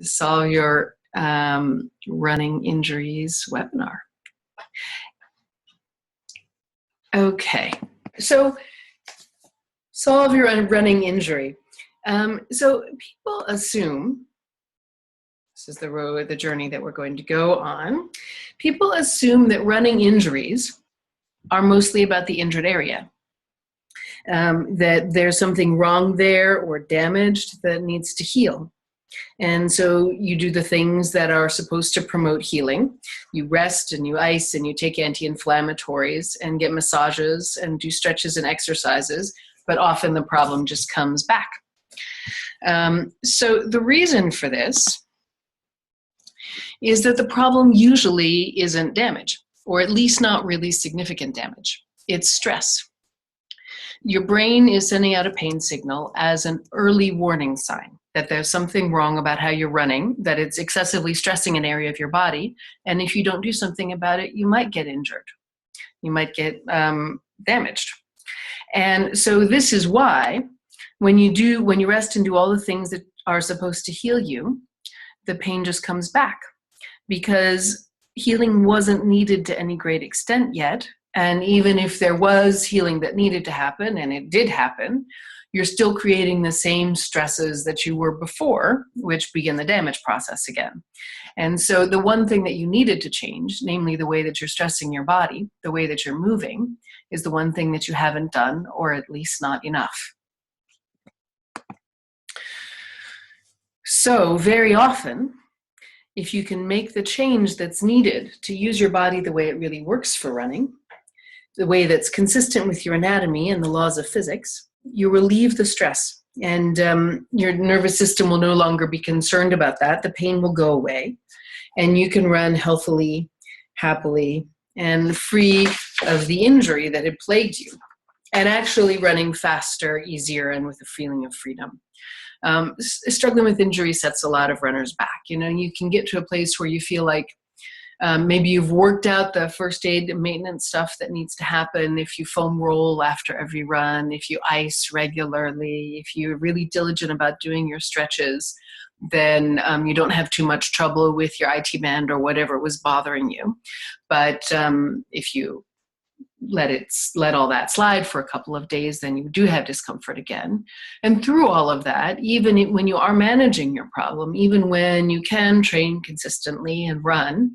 Solve Your Running Injuries webinar. Okay, so solve your running injury. So people assume, this is the journey that we're going to go on, people assume that running injuries are mostly about the injured area. That there's something wrong there or damaged that needs to heal. And so you do the things that are supposed to promote healing. You rest and you ice and you take anti-inflammatories and get massages and do stretches and exercises, but often the problem just comes back. So the reason for this is that the problem usually isn't damage, or at least not really significant damage. It's stress. Your brain is sending out a pain signal as an early warning sign that there's something wrong about how you're running, that it's excessively stressing an area of your body, and if you don't do something about it, you might get injured. You might get damaged. And so this is why when you rest and do all the things that are supposed to heal you, the pain just comes back, because healing wasn't needed to any great extent yet. And even if there was healing that needed to happen, and it did happen, you're still creating the same stresses that you were before, which begin the damage process again. And so the one thing that you needed to change, namely the way that you're stressing your body, the way that you're moving, is the one thing that you haven't done, or at least not enough. So very often, if you can make the change that's needed to use your body the way it really works for running, the way that's consistent with your anatomy and the laws of physics, you relieve the stress, and your nervous system will no longer be concerned about that. The pain will go away, and you can run healthily, happily, and free of the injury that had plagued you, and actually running faster, easier, and with a feeling of freedom. Struggling with injury sets a lot of runners back. You can get to a place where you feel like maybe you've worked out the first aid and maintenance stuff that needs to happen. If you foam roll after every run, if you ice regularly, if you're really diligent about doing your stretches, then you don't have too much trouble with your IT band or whatever was bothering you. But if you let all that slide for a couple of days, then you do have discomfort again. And through all of that, even when you are managing your problem, even when you can train consistently and run,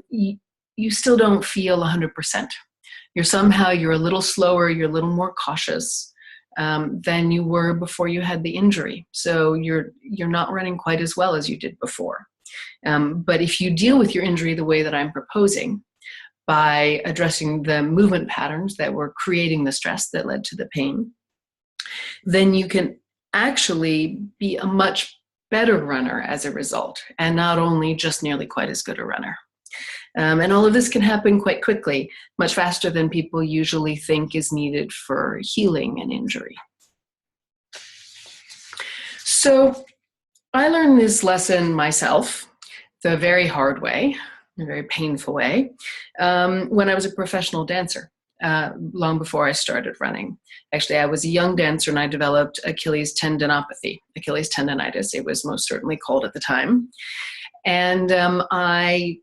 you still don't feel 100%. You're a little slower, you're a little more cautious than you were before you had the injury. So you're not running quite as well as you did before. But if you deal with your injury the way that I'm proposing, by addressing the movement patterns that were creating the stress that led to the pain, then you can actually be a much better runner as a result, and not only just nearly quite as good a runner. And all of this can happen quite quickly, much faster than people usually think is needed for healing an injury. So I learned this lesson myself the very hard way, a very painful way, when I was a professional dancer, long before I started running. Actually, I was a young dancer and I developed Achilles tendinopathy, Achilles tendonitis. It was most certainly called at the time. And I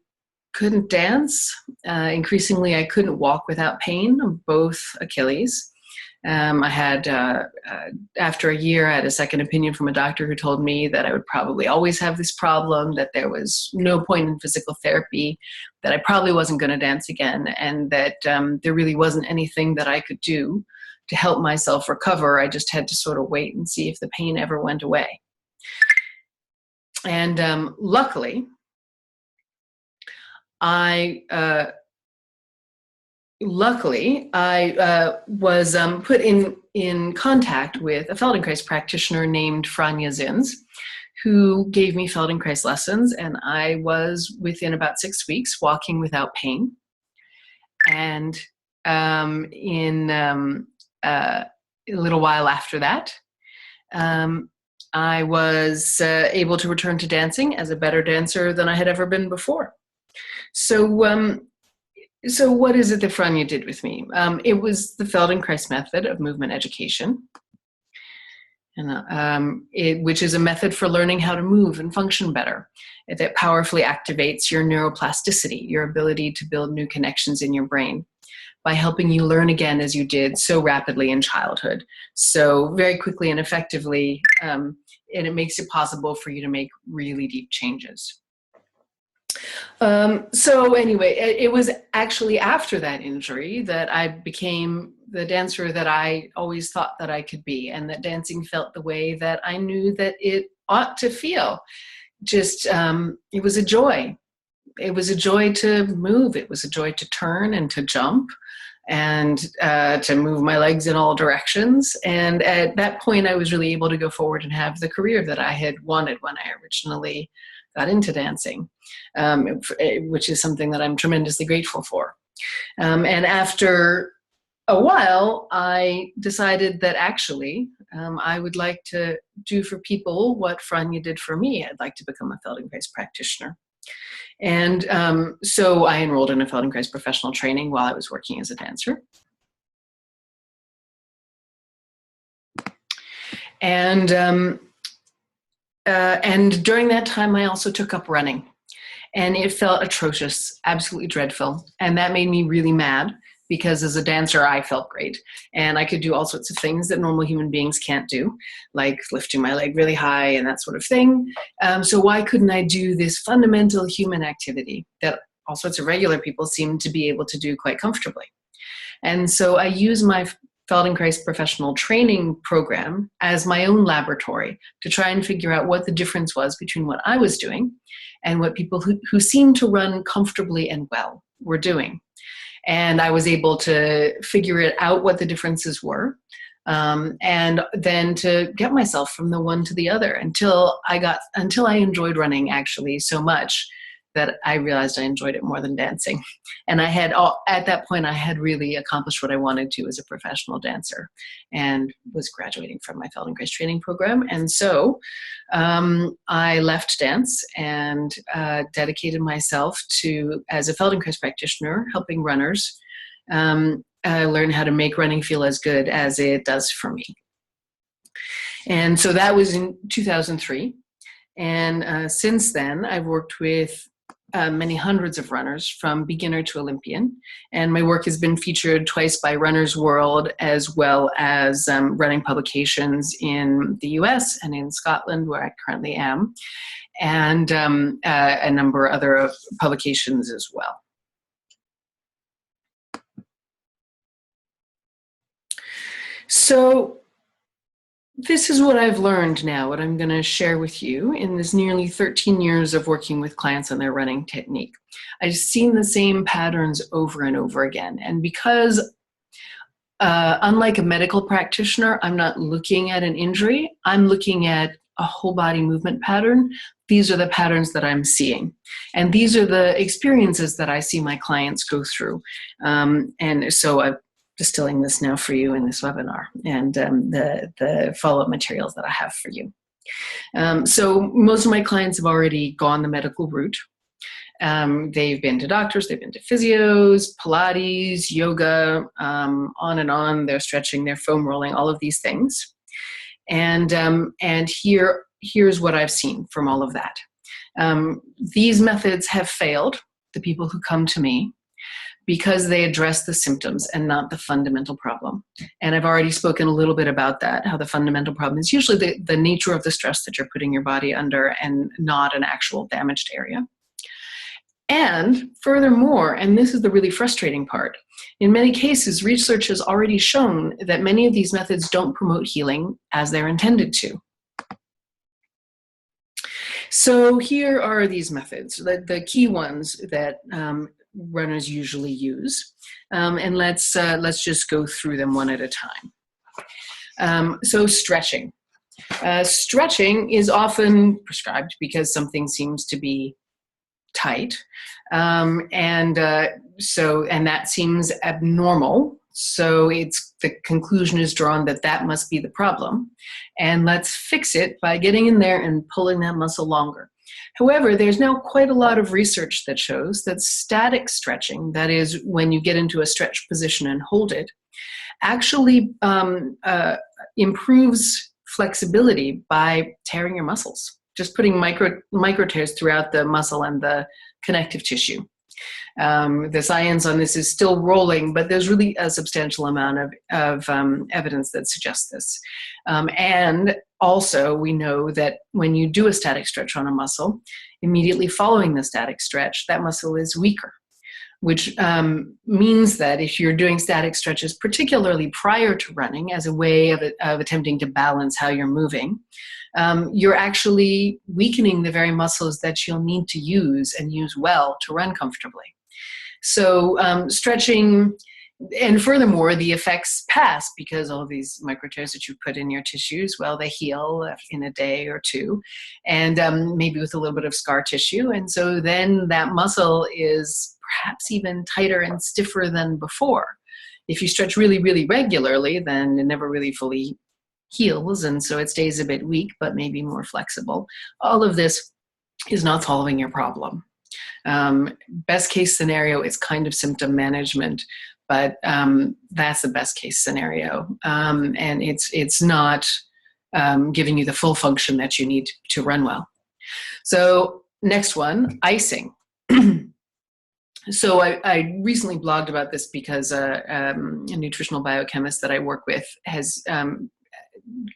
couldn't dance. Increasingly, I couldn't walk without pain on both Achilles. I had, after a year, I had a second opinion from a doctor who told me that I would probably always have this problem, that there was no point in physical therapy, that I probably wasn't going to dance again, and that there really wasn't anything that I could do to help myself recover. I just had to sort of wait and see if the pain ever went away. And luckily, I was put in contact with a Feldenkrais practitioner named Franja Zins, who gave me Feldenkrais lessons, and I was, within about 6 weeks, walking without pain. And in a little while after that, I was able to return to dancing as a better dancer than I had ever been before. So what is it that Franja did with me? It was the Feldenkrais method of movement education. which is a method for learning how to move and function better. That powerfully activates your neuroplasticity, your ability to build new connections in your brain, by helping you learn again as you did so rapidly in childhood, so very quickly and effectively, and it makes it possible for you to make really deep changes. So anyway, it was actually after that injury that I became the dancer that I always thought that I could be, and that dancing felt the way that I knew that it ought to feel. Just, it was a joy. It was a joy to move. It was a joy to turn and to jump and to move my legs in all directions. And at that point, I was really able to go forward and have the career that I had wanted when I originally got into dancing, which is something that I'm tremendously grateful for. And after a while, I decided that actually I would like to do for people what Franja did for me. I'd like to become a Feldenkrais practitioner. And so I enrolled in a Feldenkrais professional training while I was working as a dancer. And during that time, I also took up running. And it felt atrocious, absolutely dreadful. And that made me really mad, because as a dancer, I felt great. And I could do all sorts of things that normal human beings can't do, like lifting my leg really high and that sort of thing. So why couldn't I do this fundamental human activity that all sorts of regular people seem to be able to do quite comfortably? And so I use my Feldenkrais professional training program as my own laboratory to try and figure out what the difference was between what I was doing and what people who seemed to run comfortably and well were doing. And I was able to figure it out what the differences were, and then to get myself from the one to the other until I enjoyed running actually so much that I realized I enjoyed it more than dancing. And at that point, I had really accomplished what I wanted to as a professional dancer and was graduating from my Feldenkrais training program. And so I left dance and dedicated myself to, as a Feldenkrais practitioner, helping runners learn how to make running feel as good as it does for me. And so that was in 2003. And since then, I've worked with many hundreds of runners from beginner to Olympian. And my work has been featured twice by Runner's World, as well as running publications in the US and in Scotland, where I currently am, and a number of other publications as well. So this is what I've learned now, what I'm going to share with you in this nearly 13 years of working with clients on their running technique. I've seen the same patterns over and over again. And because unlike a medical practitioner, I'm not looking at an injury, I'm looking at a whole body movement pattern. These are the patterns that I'm seeing. And these are the experiences that I see my clients go through. And so I'm distilling this now for you in this webinar and the follow-up materials that I have for you. So most of my clients have already gone the medical route. They've been to doctors, they've been to physios, Pilates, yoga, on and on. They're stretching, they're foam rolling, all of these things. And here's what I've seen from all of that. These methods have failed, the people who come to me, because they address the symptoms and not the fundamental problem. And I've already spoken a little bit about that, how the fundamental problem is usually the nature of the stress that you're putting your body under and not an actual damaged area. And furthermore, and this is the really frustrating part, in many cases, research has already shown that many of these methods don't promote healing as they're intended to. So here are these methods, the key ones that runners usually use, and let's just go through them one at a time. So stretching. Stretching is often prescribed because something seems to be tight, and that seems abnormal. So the conclusion is drawn that that must be the problem, and let's fix it by getting in there and pulling that muscle longer. However, there's now quite a lot of research that shows that static stretching, that is when you get into a stretch position and hold it, actually improves flexibility by tearing your muscles, just putting micro tears throughout the muscle and the connective tissue. The science on this is still rolling, but there's really a substantial amount of evidence that suggests this. And also, we know that when you do a static stretch on a muscle, immediately following the static stretch, that muscle is weaker, which means that if you're doing static stretches, particularly prior to running, as a way of attempting to balance how you're moving, you're actually weakening the very muscles that you'll need to use and use well to run comfortably. So stretching, and furthermore, the effects pass because all of these micro tears that you put in your tissues, well, they heal in a day or two, and maybe with a little bit of scar tissue. And so then that muscle is perhaps even tighter and stiffer than before. If you stretch really, really regularly, then it never really fully heals, and so it stays a bit weak, but maybe more flexible. All of this is not solving your problem. Best case scenario is kind of symptom management, but that's the best case scenario, and it's not giving you the full function that you need to run well. So next one, icing. So I recently blogged about this because a nutritional biochemist that I work with has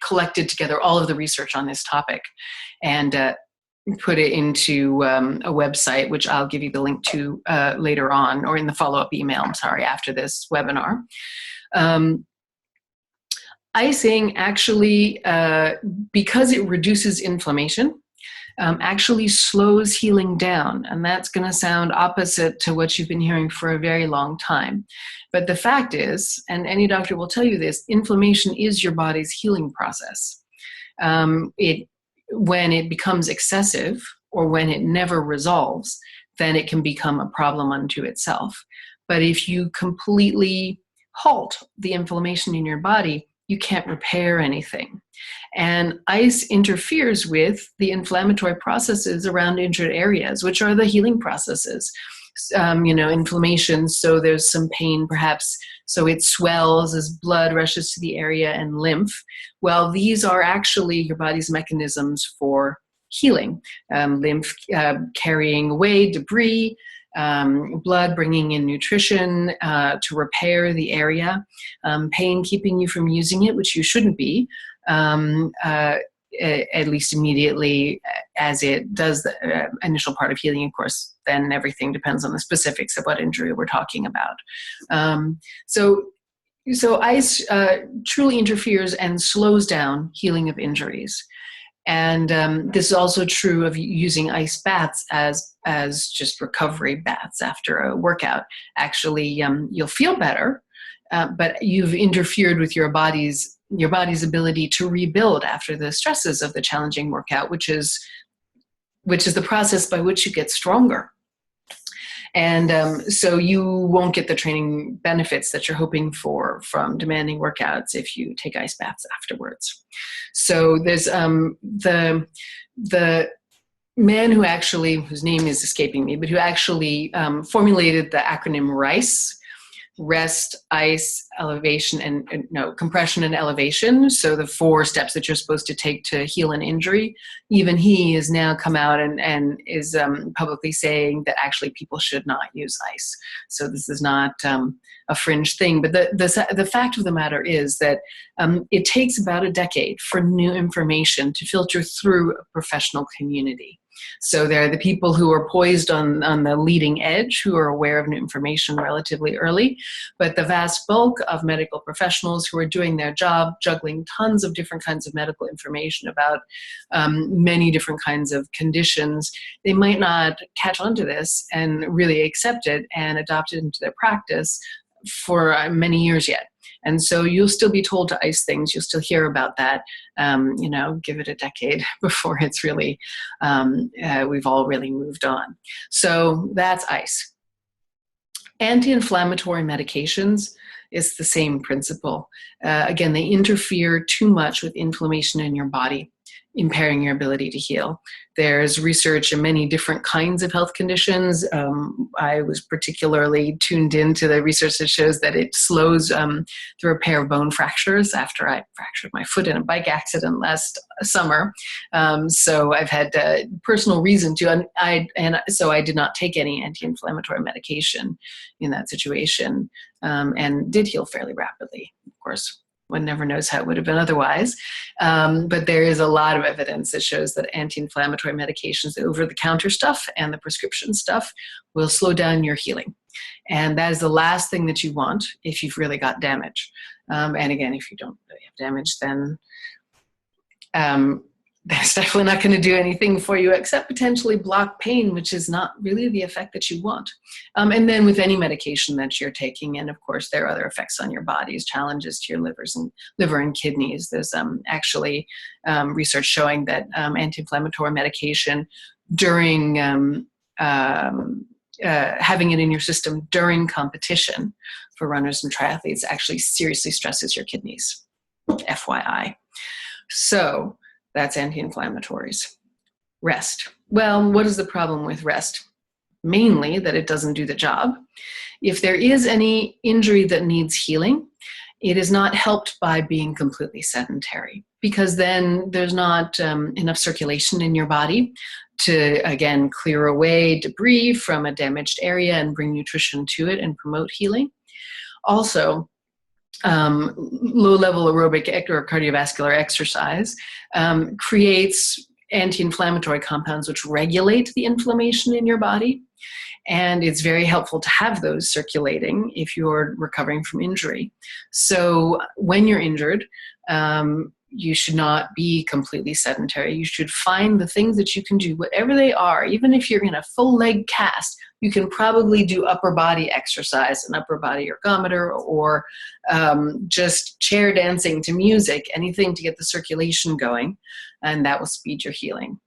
collected together all of the research on this topic and put it into a website, which I'll give you the link to later on, or in the follow-up email, after this webinar. Icing actually, because it reduces inflammation, actually slows healing down. And that's going to sound opposite to what you've been hearing for a very long time. But the fact is, and any doctor will tell you this, inflammation is your body's healing process. When it becomes excessive or when it never resolves, then it can become a problem unto itself. But if you completely halt the inflammation in your body, you can't repair anything. And ice interferes with the inflammatory processes around injured areas, which are the healing processes. Inflammation, so there's some pain perhaps, so it swells as blood rushes to the area, and lymph. Well, these are actually your body's mechanisms for healing. Lymph carrying away debris, blood bringing in nutrition to repair the area, pain keeping you from using it, which you shouldn't be, at least immediately as it does the initial part of healing. Of course, then everything depends on the specifics of what injury we're talking about. So ice truly interferes and slows down healing of injuries. And this is also true of using ice baths as just recovery baths after a workout. Actually, you'll feel better, but you've interfered with your body's ability to rebuild after the stresses of the challenging workout, which is the process by which you get stronger. And so you won't get the training benefits that you're hoping for from demanding workouts if you take ice baths afterwards. So there's the man whose name is escaping me, but who actually formulated the acronym RICE, rest, ice, elevation, compression and elevation. So the 4 steps that you're supposed to take to heal an injury. Even he has now come out and is publicly saying that actually people should not use ice. So this is not a fringe thing. But the fact of the matter is that it takes about a decade for new information to filter through a professional community. So there are the people who are poised on the leading edge, who are aware of new information relatively early, but the vast bulk of medical professionals who are doing their job, juggling tons of different kinds of medical information about many different kinds of conditions, they might not catch on to this and really accept it and adopt it into their practice for many years yet. And so you'll still be told to ice things. You'll still hear about that. Give it a decade before it's really, we've all really moved on. So that's ice. Anti-inflammatory medications is the same principle. Again, they interfere too much with inflammation in your body. impairing your ability to heal. There's research in many different kinds of health conditions. I was particularly tuned into the research that shows that it slows the repair of bone fractures after I fractured my foot in a bike accident last summer. So I've had personal reason to, so I did not take any anti-inflammatory medication in that situation, and did heal fairly rapidly. Of course, one never knows how it would have been otherwise. But there is a lot of evidence that shows that anti-inflammatory medications, the over-the-counter stuff and the prescription stuff, will slow down your healing. And that is the last thing that you want if you've really got damage. And again, if you don't really have damage, then that's definitely not going to do anything for you except potentially block pain, which is not really the effect that you want. And then with any medication that you're taking, and of course there are other effects on your bodies, challenges to your liver and kidneys. There's actually research showing that anti-inflammatory medication during having it in your system during competition for runners and triathletes actually seriously stresses your kidneys, FYI. So that's anti-inflammatories. Rest. Well, what is the problem with rest? Mainly that it doesn't do the job. If there is any injury that needs healing, it is not helped by being completely sedentary, because then there's not enough circulation in your body to, again, clear away debris from a damaged area and bring nutrition to it and promote healing. Also, low-level aerobic or cardiovascular exercise creates anti-inflammatory compounds which regulate the inflammation in your body. And it's very helpful to have those circulating if you're recovering from injury. So when you're injured, you should not be completely sedentary. You should find the things that you can do, whatever they are. Even if you're in a full leg cast, you can probably do upper body exercise, an upper body ergometer, or just chair dancing to music, anything to get the circulation going, and that will speed your healing.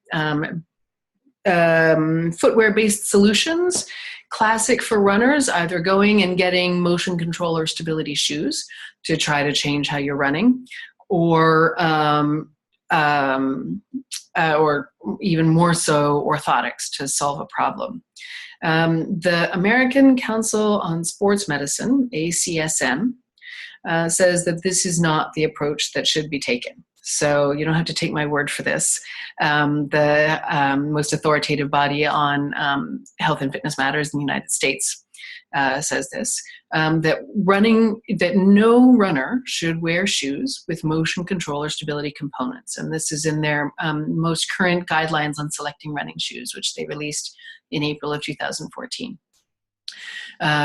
Footwear-based solutions, classic for runners, either going and getting motion control or stability shoes to try to change how you're running, or even more so orthotics to solve a problem. The American Council on Sports Medicine, ACSM, says that this is not the approach that should be taken. So you don't have to take my word for this. The most authoritative body on health and fitness matters in the United States says this, that no runner should wear shoes with motion control or stability components. And this is in their most current guidelines on selecting running shoes, which they released in April of 2014.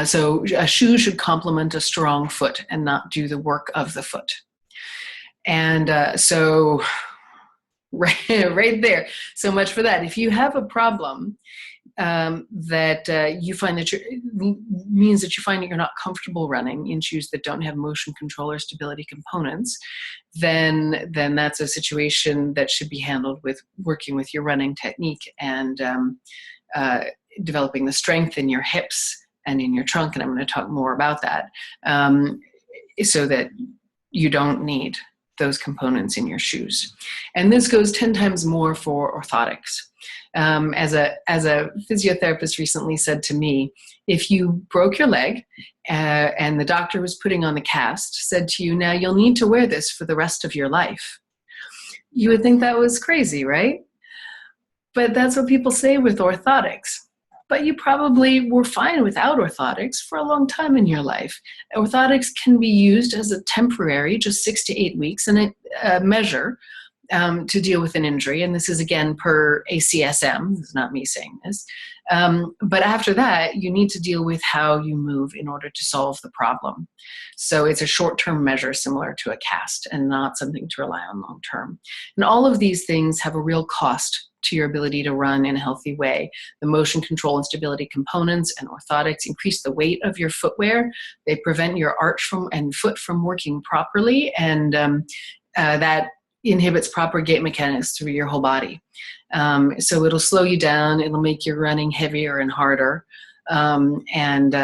So a shoe should complement a strong foot and not do the work of the foot. And so right there, so much for that. If you have a problem that you find that means that you find that you're not comfortable running in shoes that don't have motion control or stability components, then that's a situation that should be handled with working with your running technique and developing the strength in your hips and in your trunk. And I'm going to talk more about that, so that you don't need those components in your shoes. And this goes 10 times more for orthotics. As a physiotherapist recently said to me, if you broke your leg and the doctor was putting on the cast, said to you, now you'll need to wear this for the rest of your life, you would think that was crazy, right? But that's what people say with orthotics. But you probably were fine without orthotics for a long time in your life. Orthotics can be used as a temporary, just 6 to 8 weeks, and a measure to deal with an injury. And this is, again, per ACSM. This is not me saying this. But after that, you need to deal with how you move in order to solve the problem. So it's a short-term measure similar to a cast and not something to rely on long-term. And all of these things have a real cost to your ability to run in a healthy way. The motion control and stability components and orthotics increase the weight of your footwear. They prevent your arch and foot from working properly, and that inhibits proper gait mechanics through your whole body. So it'll slow you down. It'll make your running heavier and harder, and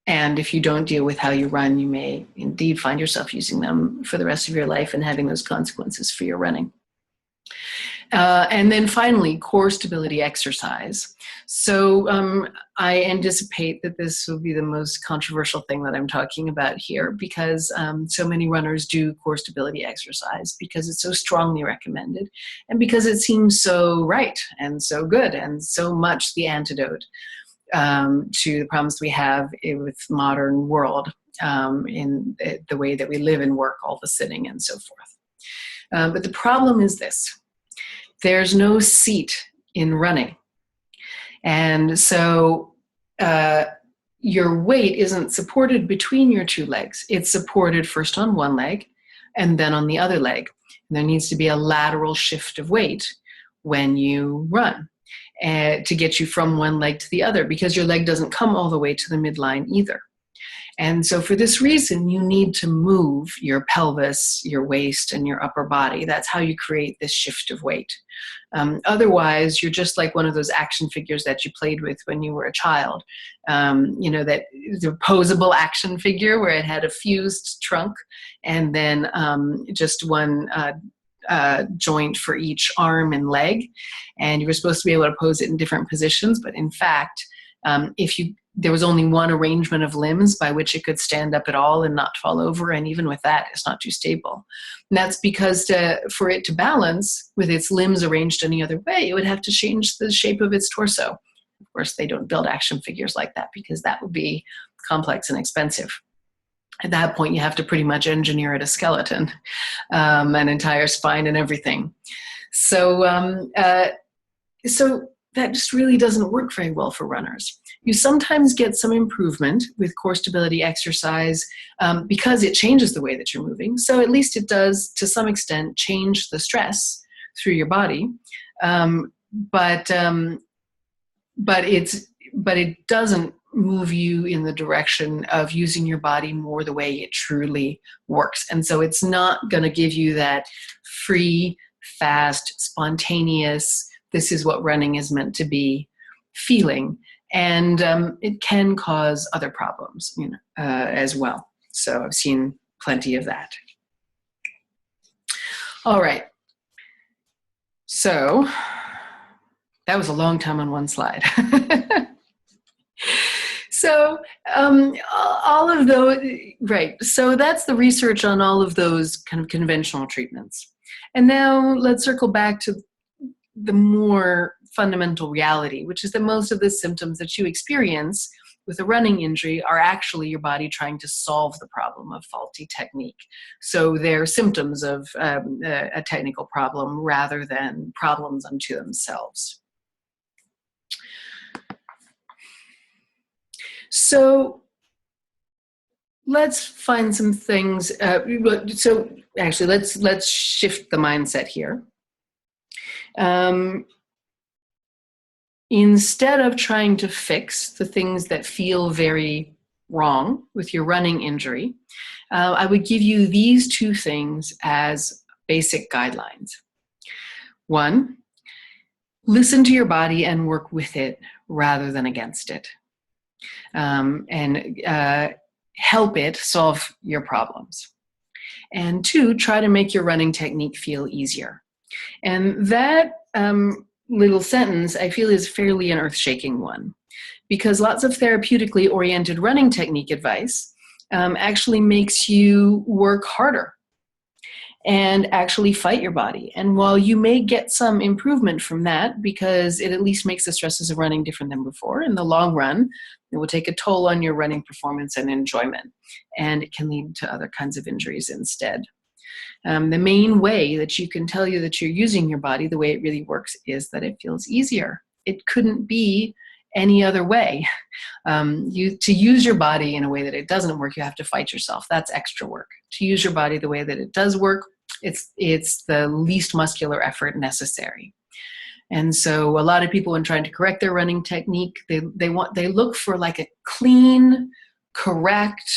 And if you don't deal with how you run, you may indeed find yourself using them for the rest of your life and having those consequences for your running. And then finally, core stability exercise. So I anticipate that this will be the most controversial thing that I'm talking about here, because so many runners do core stability exercise because it's so strongly recommended and because it seems so right and so good and so much the antidote to the problems we have with modern world in the way that we live and work, all the sitting and so forth. But the problem is this. There's no seat in running. And so your weight isn't supported between your two legs. It's supported first on one leg and then on the other leg. And there needs to be a lateral shift of weight when you run to get you from one leg to the other, because your leg doesn't come all the way to the midline either. And so for this reason, you need to move your pelvis, your waist, and your upper body. That's how you create this shift of weight. Otherwise, you're just like one of those action figures that you played with when you were a child. That the posable action figure where it had a fused trunk and then just one joint for each arm and leg. And you were supposed to be able to pose it in different positions. But in fact, there was only one arrangement of limbs by which it could stand up at all and not fall over. And even with that, it's not too stable. And that's because for it to balance with its limbs arranged any other way, it would have to change the shape of its torso. Of course, they don't build action figures like that because that would be complex and expensive. At that point, you have to pretty much engineer it a skeleton, an entire spine and everything. So that just really doesn't work very well for runners. You sometimes get some improvement with core stability exercise because it changes the way that you're moving. So at least it does, to some extent, change the stress through your body. But it doesn't move you in the direction of using your body more the way it truly works. And so it's not going to give you that free, fast, spontaneous, this is what running is meant to be feeling. And it can cause other problems as well. So I've seen plenty of that. All right. So that was a long time on one slide. So all of those, right. So that's the research on all of those kind of conventional treatments. And now let's circle back to the more fundamental reality, which is that most of the symptoms that you experience with a running injury are actually your body trying to solve the problem of faulty technique. So they're symptoms of a technical problem rather than problems unto themselves. So let's find some things. So actually, let's shift the mindset here. Instead of trying to fix the things that feel very wrong with your running injury, I would give you these two things as basic guidelines. One, listen to your body and work with it rather than against it. And help it solve your problems. And two, try to make your running technique feel easier. And that little sentence, I feel, is fairly an earth-shaking one, because lots of therapeutically oriented running technique advice actually makes you work harder and actually fight your body. And while you may get some improvement from that, because it at least makes the stresses of running different than before, in the long run, it will take a toll on your running performance and enjoyment, and it can lead to other kinds of injuries instead. The main way that you can tell you that you're using your body the way it really works is that it feels easier. It couldn't be any other way. To use your body in a way that it doesn't work, you have to fight yourself. That's extra work. To use your body the way that it does work, it's the least muscular effort necessary. And so a lot of people, when trying to correct their running technique, they look for like a clean, correct,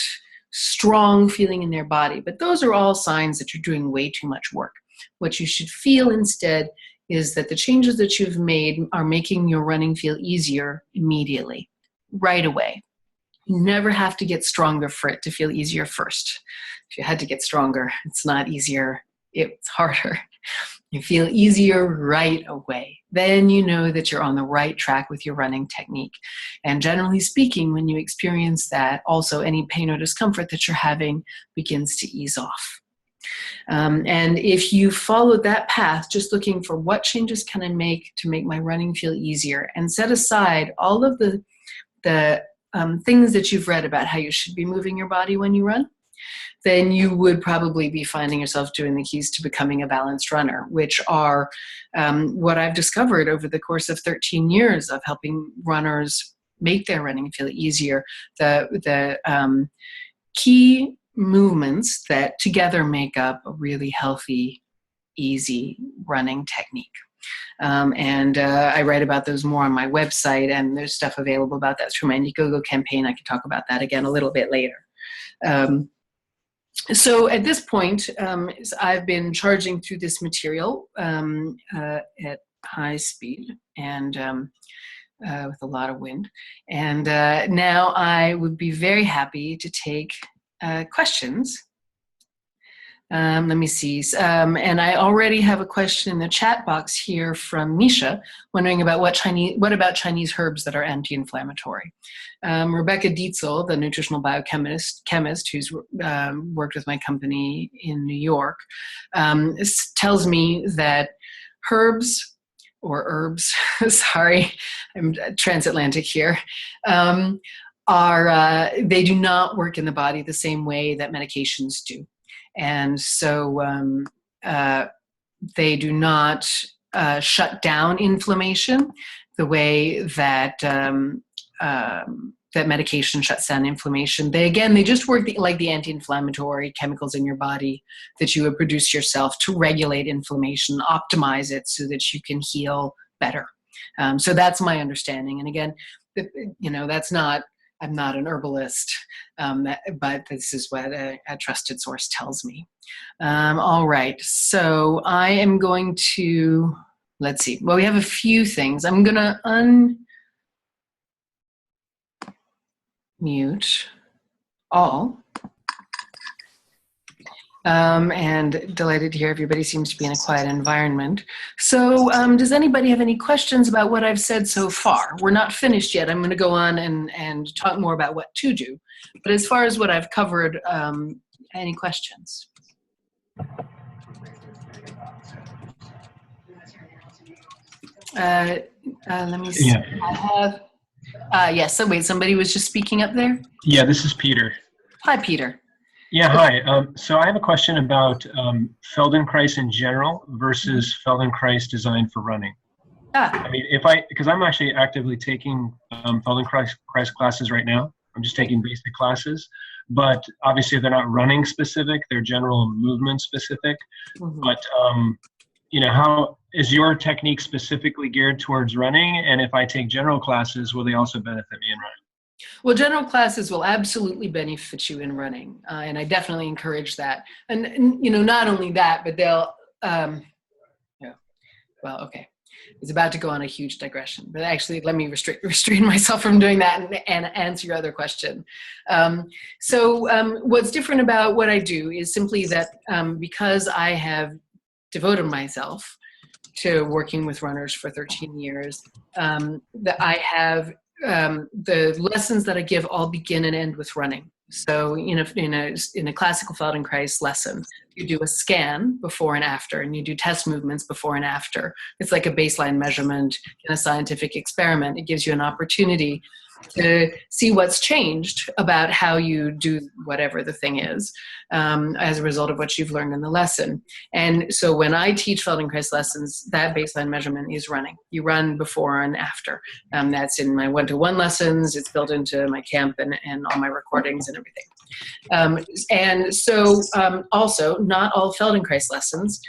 strong feeling in their body. But those are all signs that you're doing way too much work. What you should feel instead is that the changes that you've made are making your running feel easier immediately, right away. You never have to get stronger for it to feel easier first. If you had to get stronger, it's not easier, it's harder. You feel easier right away. Then you know that you're on the right track with your running technique. And generally speaking, when you experience that, also any pain or discomfort that you're having begins to ease off. And if you follow that path, just looking for what changes can I make to make my running feel easier, and set aside all of the things that you've read about how you should be moving your body when you run, then you would probably be finding yourself doing the keys to becoming a balanced runner, which are what I've discovered over the course of 13 years of helping runners make their running feel easier. The key movements that together make up a really healthy, easy running technique. I write about those more on my website, and there's stuff available about that through my Indiegogo campaign. I can talk about that again a little bit later. So at this point, I've been charging through this material at high speed and with a lot of wind. And now I would be very happy to take questions. Let me see. And I already have a question in the chat box here from Misha, wondering about what about Chinese herbs that are anti-inflammatory. Rebecca Dietzel, the nutritional biochemist who's worked with my company in New York, tells me that herbs, sorry, I'm transatlantic here, they do not work in the body the same way that medications do. And so they do not shut down inflammation the way that that medication shuts down inflammation. They just work like the anti-inflammatory chemicals in your body that you would produce yourself to regulate inflammation, optimize it so that you can heal better. So that's my understanding. And again, that's not, I'm not an herbalist, but this is what a trusted source tells me. All right, so I am going to, let's see. Well, we have a few things. I'm going to unmute all. And delighted to hear everybody seems to be in a quiet environment. So does anybody have any questions about what I've said so far? We're not finished yet. I'm going to go on and talk more about what to do. But as far as what I've covered, any questions? Let me see. Yeah. I have, yes, so wait, somebody was just speaking up there? Yeah, this is Peter. Hi, Peter. Yeah, hi. So I have a question about Feldenkrais in general versus Feldenkrais designed for running. I mean, because I'm actually actively taking Feldenkrais classes right now. I'm just taking basic classes, but obviously they're not running specific, they're general movement specific. Mm-hmm. But, how is your technique specifically geared towards running? And if I take general classes, will they also benefit me in running? Well, general classes will absolutely benefit you in running, and I definitely encourage that. And not only that, but they'll, okay. It's about to go on a huge digression, but actually let me restrain myself from doing that and answer your other question. What's different about what I do is simply that because I have devoted myself to working with runners for 13 years, that I have the lessons that I give all begin and end with running. So, in a classical Feldenkrais lesson, you do a scan before and after, and you do test movements before and after. It's like a baseline measurement in a scientific experiment. It gives you an opportunity to see what's changed about how you do whatever the thing is as a result of what you've learned in the lesson. And so when I teach Feldenkrais lessons, that baseline measurement is running. You run before and after. That's in my one-to-one lessons. It's built into my camp and all my recordings and everything. Also, not all Feldenkrais lessons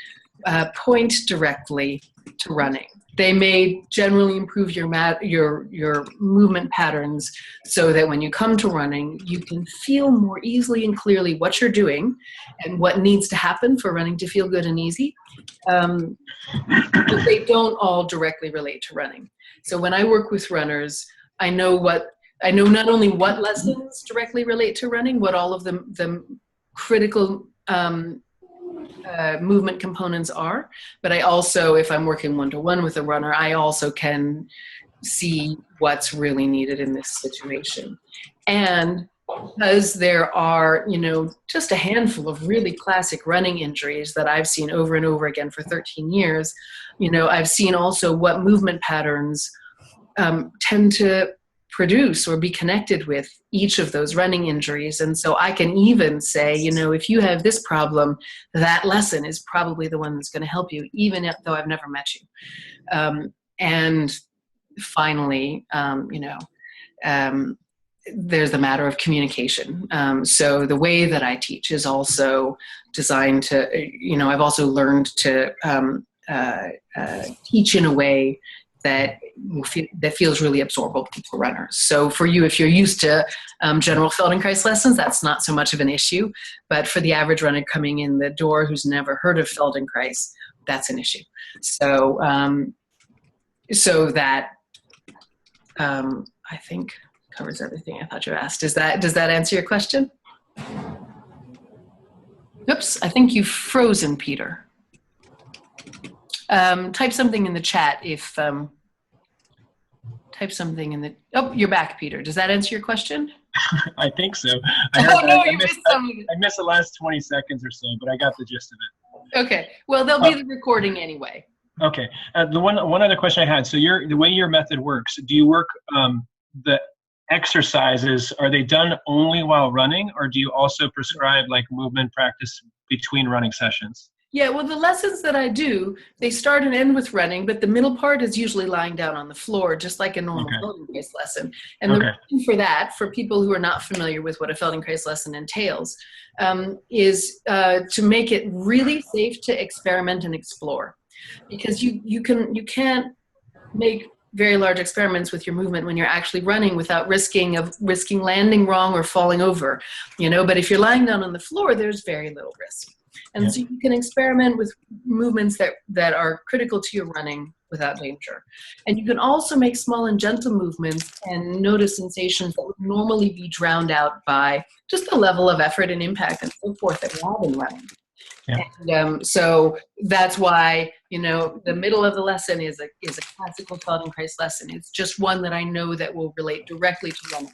point directly to running. They may generally improve your movement patterns so that when you come to running, you can feel more easily and clearly what you're doing and what needs to happen for running to feel good and easy. But they don't all directly relate to running. So when I work with runners, I know what I know not only what lessons directly relate to running, what all of the critical movement components are, but I also, if I'm working one-to-one with a runner, I also can see what's really needed in this situation. And because there are, just a handful of really classic running injuries that I've seen over and over again for 13 years, I've seen also what movement patterns tend to produce or be connected with each of those running injuries. And so I can even say, if you have this problem, that lesson is probably the one that's going to help you, even though I've never met you. And finally, there's the matter of communication. So the way that I teach is also designed to, I've also learned to teach in a way that feels really absorbable for runners. So for you, if you're used to general Feldenkrais lessons, that's not so much of an issue. But for the average runner coming in the door who's never heard of Feldenkrais, that's an issue. So, so that I think covers everything I thought you asked. Does that answer your question? Oops, I think you've frozen, Peter. Type something in the chat if, type something in the, oh, you're back, Peter. Does that answer your question? I think so. You missed something. I missed the last 20 seconds or so, but I got the gist of it. Okay, well, there'll be the recording anyway. Okay, the one other question I had, so the way your method works, do you work, the exercises, are they done only while running, or do you also prescribe like movement practice between running sessions? Yeah, well, the lessons that I do, they start and end with running, but the middle part is usually lying down on the floor, just like a normal Feldenkrais lesson. And the reason for that, for people who are not familiar with what a Feldenkrais lesson entails, is to make it really safe to experiment and explore. Because you can't make very large experiments with your movement when you're actually running without risking landing wrong or falling over, but if you're lying down on the floor, there's very little risk. And so you can experiment with movements that are critical to your running without danger. And you can also make small and gentle movements and notice sensations that would normally be drowned out by just the level of effort and impact and so forth that we have in running. Yeah. And so that's why, the middle of the lesson is a classical Feldenkrais lesson. It's just one that I know that will relate directly to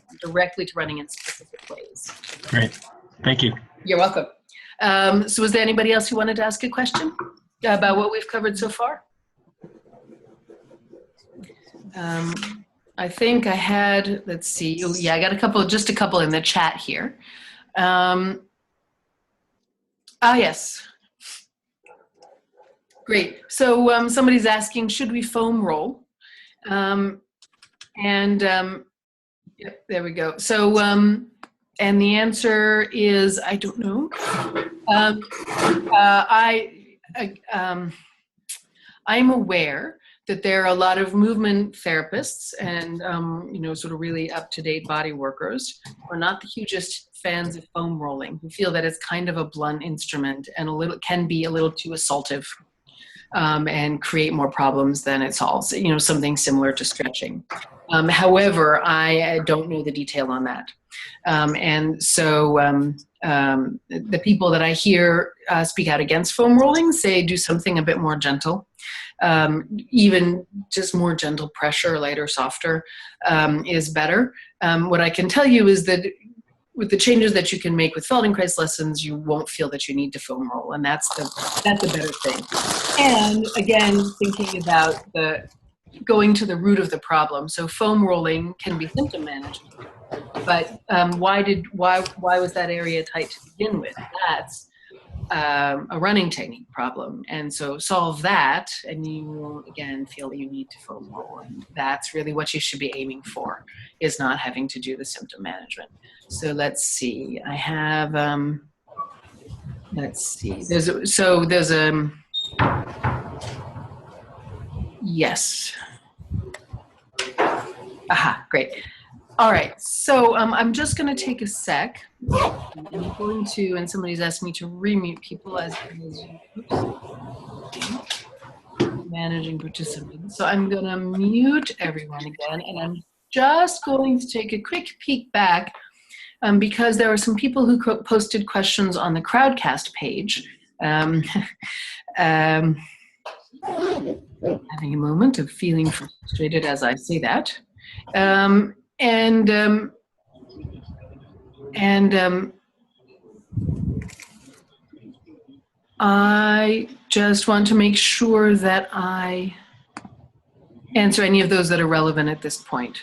running in specific ways. Great. Thank you. You're welcome. So is there anybody else who wanted to ask a question about what we've covered so far? I think I had, let's see. Oh, yeah, I got just a couple in the chat here. Yes. Great. So somebody's asking, should we foam roll? Yep, there we go. So, and the answer is, I don't know. I'm aware that there are a lot of movement therapists and, sort of really up-to-date body workers who are not the hugest fans of foam rolling, who feel that it's kind of a blunt instrument and can be a little too assaultive and create more problems than it solves, something similar to stretching. However, I don't know the detail on that. And so the people that I hear speak out against foam rolling say do something a bit more gentle. Even just more gentle pressure, lighter, softer, is better. What I can tell you is that with the changes that you can make with Feldenkrais lessons, you won't feel that you need to foam roll, and that's a better thing. And again, thinking about going to the root of the problem. So foam rolling can be symptom management, but why was that area tight to begin with? That's a running technique problem. And so solve that, and you won't again feel that you need to foam roll. And that's really what you should be aiming for, is not having to do the symptom management. So let's see. I have, let's see. There's yes. Aha, great. All right, so I'm just going to take a sec. I'm going to, and somebody's asked me to remute people as managing participants. So I'm going to mute everyone again, and I'm just going to take a quick peek back because there were some people who posted questions on the Crowdcast page. Having a moment of feeling frustrated as I say that. I just want to make sure that I answer any of those that are relevant at this point.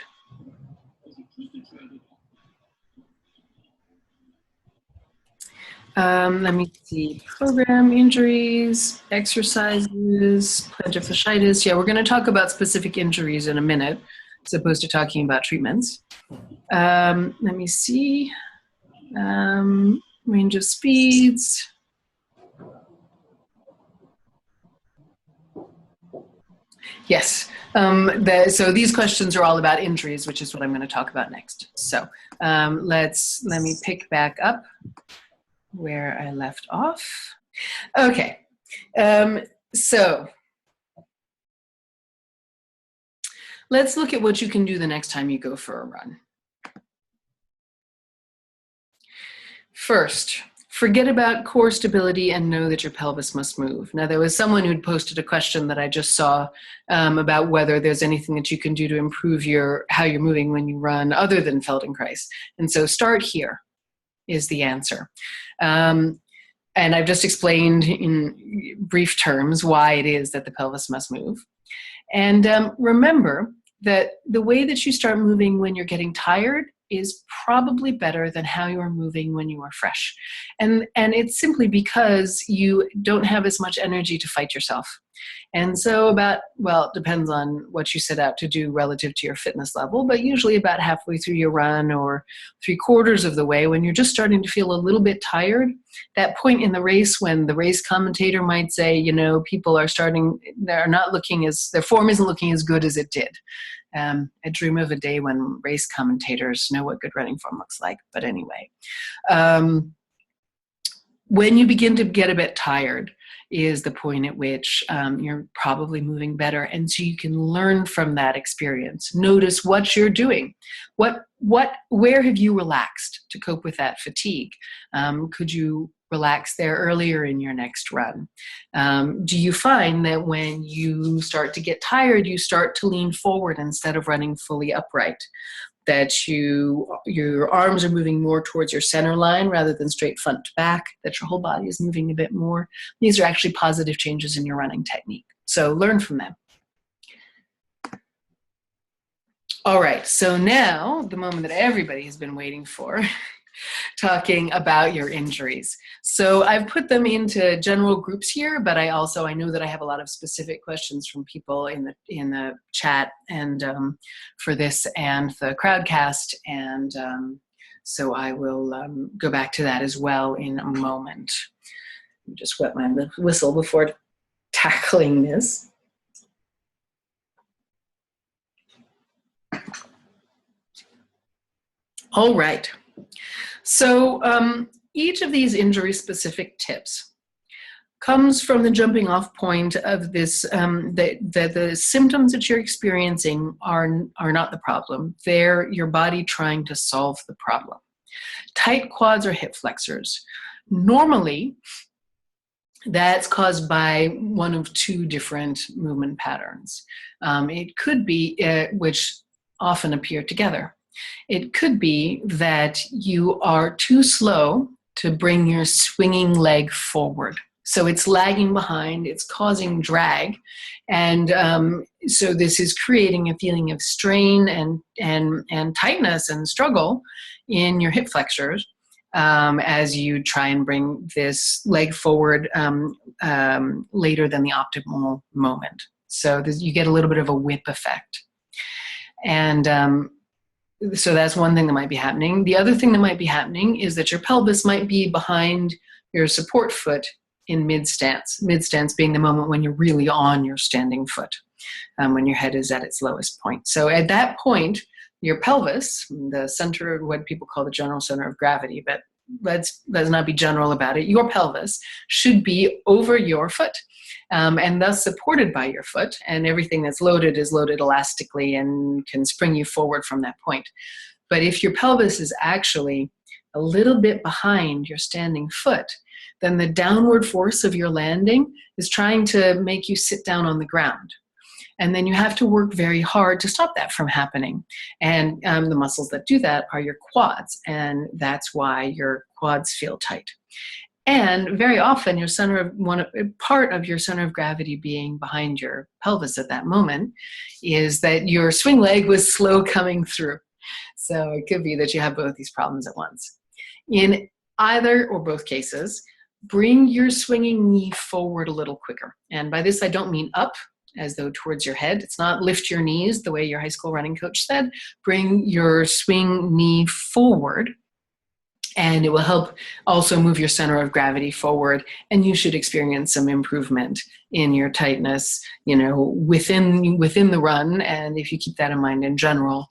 Let me see, program injuries, exercises, plantar fasciitis. Yeah, we're going to talk about specific injuries in a minute, as opposed to talking about treatments. Let me see, range of speeds. Yes, so these questions are all about injuries, which is what I'm going to talk about next. So let me pick back up where I left off. Okay, so let's look at what you can do the next time you go for a run. First, forget about core stability and know that your pelvis must move. Now, there was someone who'd posted a question that I just saw about whether there's anything that you can do to improve how you're moving when you run other than Feldenkrais. And so start here is the answer. And I've just explained in brief terms why it is that the pelvis must move. And remember that the way that you start moving when you're getting tired is probably better than how you are moving when you are fresh. And it's simply because you don't have as much energy to fight yourself. And so it depends on what you set out to do relative to your fitness level, but usually about halfway through your run or 3/4 of the way, when you're just starting to feel a little bit tired, that point in the race when the race commentator might say, people are their form isn't looking as good as it did. I dream of a day when race commentators know what good running form looks like. But anyway, when you begin to get a bit tired is the point at which you're probably moving better. And so you can learn from that experience. Notice what you're doing. Where have you relaxed to cope with that fatigue? Could you relax there earlier in your next run? Do you find that when you start to get tired, you start to lean forward instead of running fully upright? That your arms are moving more towards your center line rather than straight front to back, that your whole body is moving a bit more. These are actually positive changes in your running technique. So learn from them. All right, so now the moment that everybody has been waiting for, talking about your injuries. So I've put them into general groups here, but I know that I have a lot of specific questions from people in the chat and for this and the Crowdcast, and so I will go back to that as well in a moment. Let me just wet my whistle before tackling this. All right. So each of these injury-specific tips comes from the jumping off point of this, that the symptoms that you're experiencing are not the problem. They're your body trying to solve the problem. Tight quads or hip flexors. Normally, that's caused by one of two different movement patterns. It could be, which often appear together. It could be that you are too slow to bring your swinging leg forward. So it's lagging behind, it's causing drag. And so this is creating a feeling of strain and tightness and struggle in your hip flexors as you try and bring this leg forward later than the optimal moment. So you get a little bit of a whip effect. And so that's one thing that might be happening. The other thing that might be happening is that your pelvis might be behind your support foot in mid-stance. Mid-stance being the moment when you're really on your standing foot, when your head is at its lowest point. So at that point, your pelvis, the center, what people call the general center of gravity, but let's not be general about it. Your pelvis should be over your foot. and thus supported by your foot, and everything that's loaded is loaded elastically and can spring you forward from that point. But if your pelvis is actually a little bit behind your standing foot, then the downward force of your landing is trying to make you sit down on the ground. And then you have to work very hard to stop that from happening. And the muscles that do that are your quads, and that's why your quads feel tight. And very often part of your center of gravity being behind your pelvis at that moment is that your swing leg was slow coming through. So it could be that you have both these problems at once. In either or both cases, bring your swinging knee forward a little quicker. And by this, I don't mean up, as though towards your head. It's not lift your knees the way your high school running coach said. Bring your swing knee forward, and it will help also move your center of gravity forward, and you should experience some improvement in your tightness, within the run. And if you keep that in mind in general,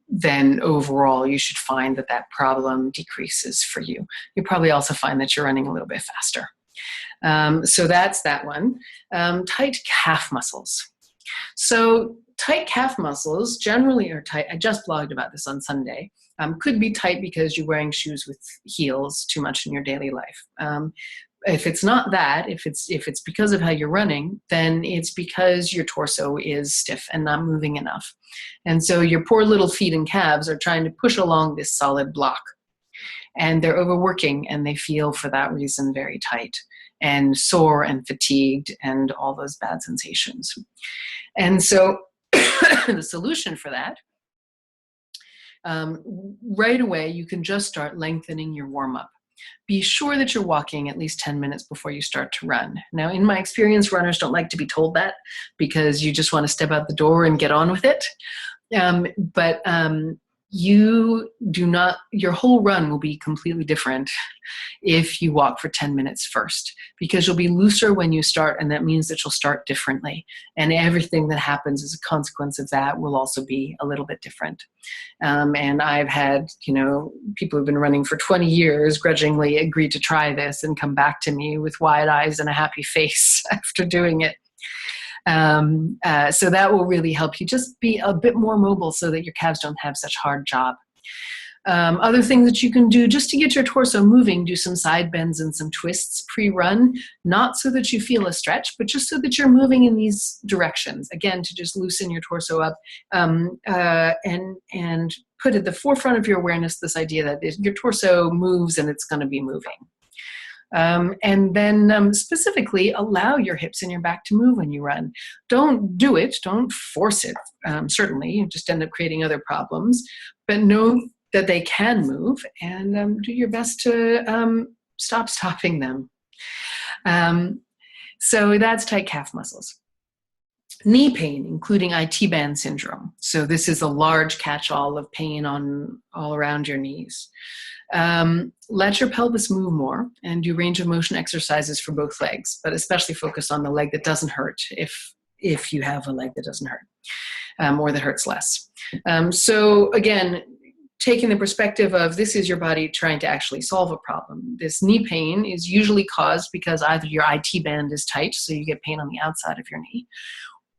then overall you should find that problem decreases for you. You'll probably also find that you're running a little bit faster. So that's that one. Tight calf muscles. So tight calf muscles generally are tight. I just blogged about this on Sunday. Could be tight because you're wearing shoes with heels too much in your daily life. If it's not that, if it's because of how you're running, then it's because your torso is stiff and not moving enough. And so your poor little feet and calves are trying to push along this solid block. And they're overworking, and they feel for that reason very tight and sore and fatigued and all those bad sensations. And so the solution for that, right away, you can just start lengthening your warm-up. Be sure that you're walking at least 10 minutes before you start to run. Now, in my experience, runners don't like to be told that because you just want to step out the door and get on with it. But your whole run will be completely different if you walk for 10 minutes first, because you'll be looser when you start, and that means that you'll start differently. And everything that happens as a consequence of that will also be a little bit different. And I've had, people who've been running for 20 years grudgingly agree to try this and come back to me with wide eyes and a happy face after doing it. So that will really help you just be a bit more mobile so that your calves don't have such hard job. Other things that you can do just to get your torso moving, do some side bends and some twists pre-run, not so that you feel a stretch, but just so that you're moving in these directions. Again, to just loosen your torso up and put at the forefront of your awareness this idea that your torso moves and it's going to be moving. And then specifically allow your hips and your back to move when you run. Don't do it. Don't force it. Certainly, you just end up creating other problems. But know that they can move, and do your best to stop stopping them. So that's tight calf muscles. Knee pain, including IT band syndrome. So this is a large catch-all of pain all around your knees. Let your pelvis move more and do range of motion exercises for both legs, but especially focus on the leg that doesn't hurt if you have a leg that doesn't hurt or that hurts less. So again, taking the perspective of this is your body trying to actually solve a problem. This knee pain is usually caused because either your IT band is tight, so you get pain on the outside of your knee,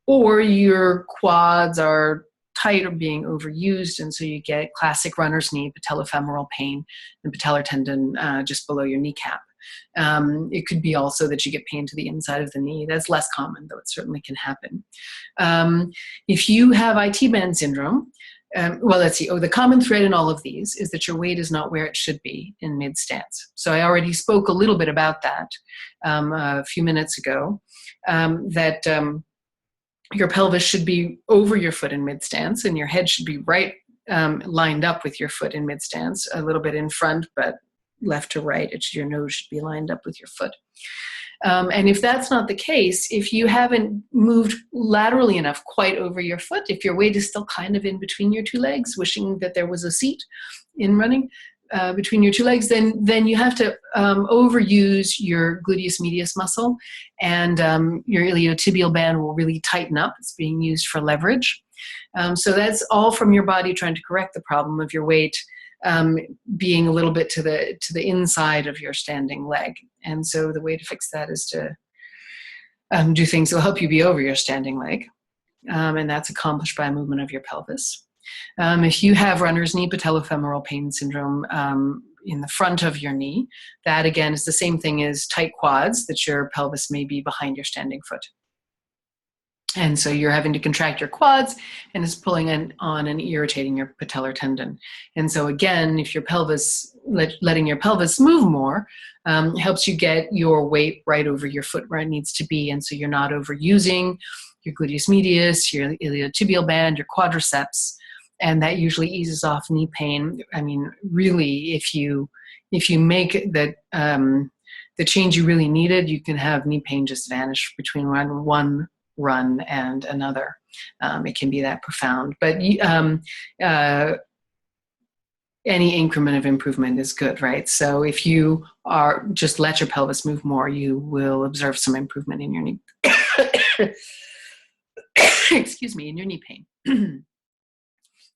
or your quads are tight or being overused, and so you get classic runner's knee, patellofemoral pain, and patellar tendon just below your kneecap. It could be also that you get pain to the inside of the knee. That's less common, though it certainly can happen. If you have IT band syndrome, let's see. The common thread in all of these is that your weight is not where it should be in mid-stance. So I already spoke a little bit about that a few minutes ago, your pelvis should be over your foot in mid-stance, and your head should be right lined up with your foot in mid-stance, a little bit in front, but left to right. Your nose should be lined up with your foot. And if that's not the case, if you haven't moved laterally enough quite over your foot, if your weight is still kind of in between your two legs, wishing that there was a seat in running between your two legs, then you have to overuse your gluteus medius muscle, and your iliotibial band will really tighten up. It's being used for leverage. So that's all from your body trying to correct the problem of your weight being a little bit to the inside of your standing leg. And so the way to fix that is to do things that will help you be over your standing leg. And that's accomplished by a movement of your pelvis. If you have runner's knee patellofemoral pain syndrome in the front of your knee, that again is the same thing as tight quads, that your pelvis may be behind your standing foot. And so you're having to contract your quads, and it's pulling on and irritating your patellar tendon. And so again, if your pelvis, letting your pelvis move more, helps you get your weight right over your foot where it needs to be. And so you're not overusing your gluteus medius, your iliotibial band, your quadriceps, and that usually eases off knee pain. I mean, really, if you make the change you really needed, you can have knee pain just vanish between one run and another. It can be that profound, but any increment of improvement is good, right? So if you are just let your pelvis move more, you will observe some improvement in your knee. Excuse me, in your knee pain.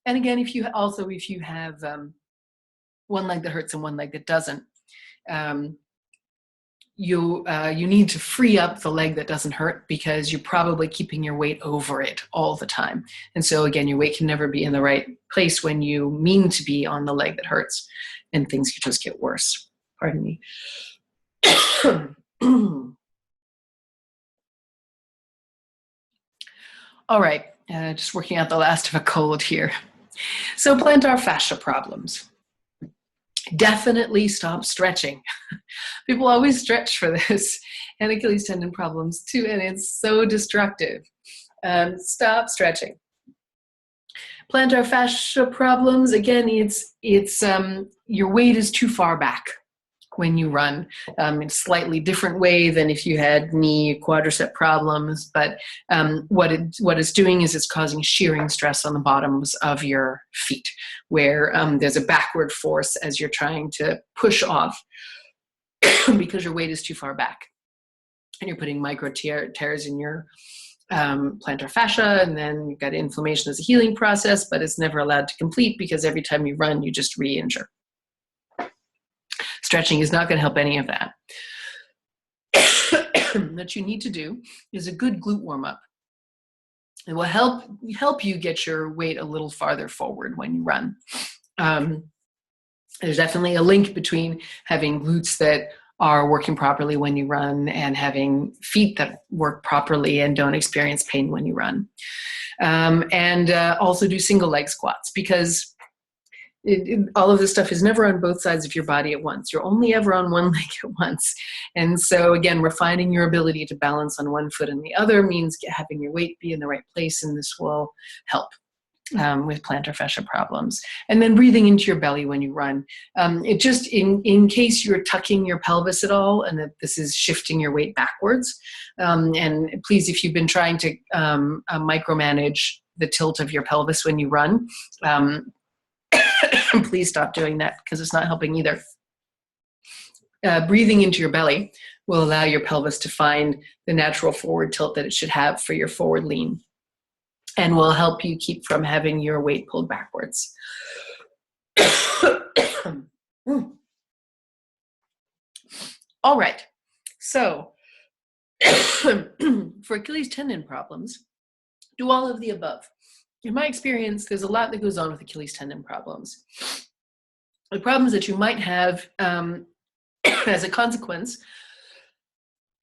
And again, if you have one leg that hurts and one leg that doesn't, you need to free up the leg that doesn't hurt, because you're probably keeping your weight over it all the time. And so again, your weight can never be in the right place when you mean to be on the leg that hurts, and things can just get worse. Pardon me. All right, just working out the last of a cold here. So plantar fascia problems. Definitely stop stretching. People always stretch for this, and Achilles tendon problems too, and it's so destructive. Stop stretching. Plantar fascia problems, again, it's your weight is too far back when you run, in a slightly different way than if you had knee quadricep problems. But what it's doing is it's causing shearing stress on the bottoms of your feet, where there's a backward force as you're trying to push off because your weight is too far back. And you're putting micro tears in your plantar fascia, and then you've got inflammation as a healing process, but it's never allowed to complete because every time you run, you just re-injure. Stretching is not going to help any of that. What you need to do is a good glute warm-up. It will help you get your weight a little farther forward when you run. There's definitely a link between having glutes that are working properly when you run and having feet that work properly and don't experience pain when you run. And also do single leg squats, because all of this stuff is never on both sides of your body at once. You're only ever on one leg at once. And so again, refining your ability to balance on one foot and the other means having your weight be in the right place, and this will help with plantar fascia problems. And then breathing into your belly when you run. It just, in case you're tucking your pelvis at all and that this is shifting your weight backwards. And please, if you've been trying to micromanage the tilt of your pelvis when you run, please stop doing that, because it's not helping either. Breathing into your belly will allow your pelvis to find the natural forward tilt that it should have for your forward lean, and will help you keep from having your weight pulled backwards. All right, so for Achilles tendon problems, do all of the above. In my experience, there's a lot that goes on with Achilles tendon problems. The problems that you might have as a consequence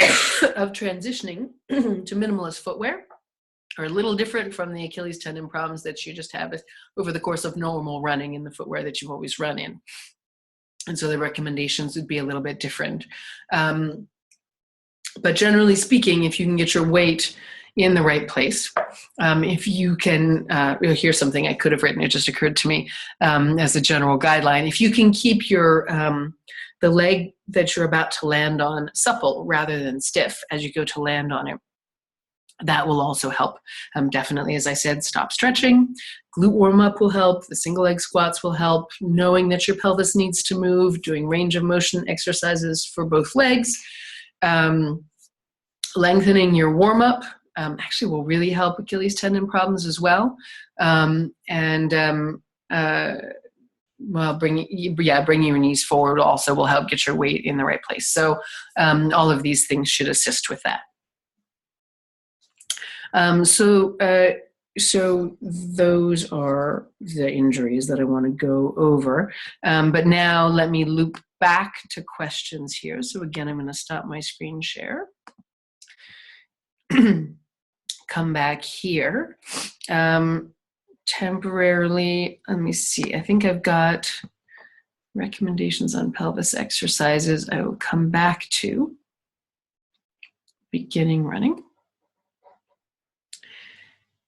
of transitioning to minimalist footwear are a little different from the Achilles tendon problems that you just have over the course of normal running in the footwear that you've always run in. And so the recommendations would be a little bit different. But generally speaking, if you can get your weight in the right place, if you can, here's something I could have written, it just occurred to me as a general guideline. If you can keep your the leg that you're about to land on supple rather than stiff as you go to land on it, that will also help. Definitely, as I said, stop stretching. Glute warm-up will help. The single leg squats will help. Knowing that your pelvis needs to move, doing range of motion exercises for both legs. Lengthening your warm-up actually will really help Achilles tendon problems as well. Bringing your knees forward also will help get your weight in the right place. So all of these things should assist with that. So those are the injuries that I want to go over. But now let me loop back to questions here. So again, I'm going to stop my screen share. Come back here. Temporarily, let me see. I think I've got recommendations on pelvis exercises. I will come back to beginning running.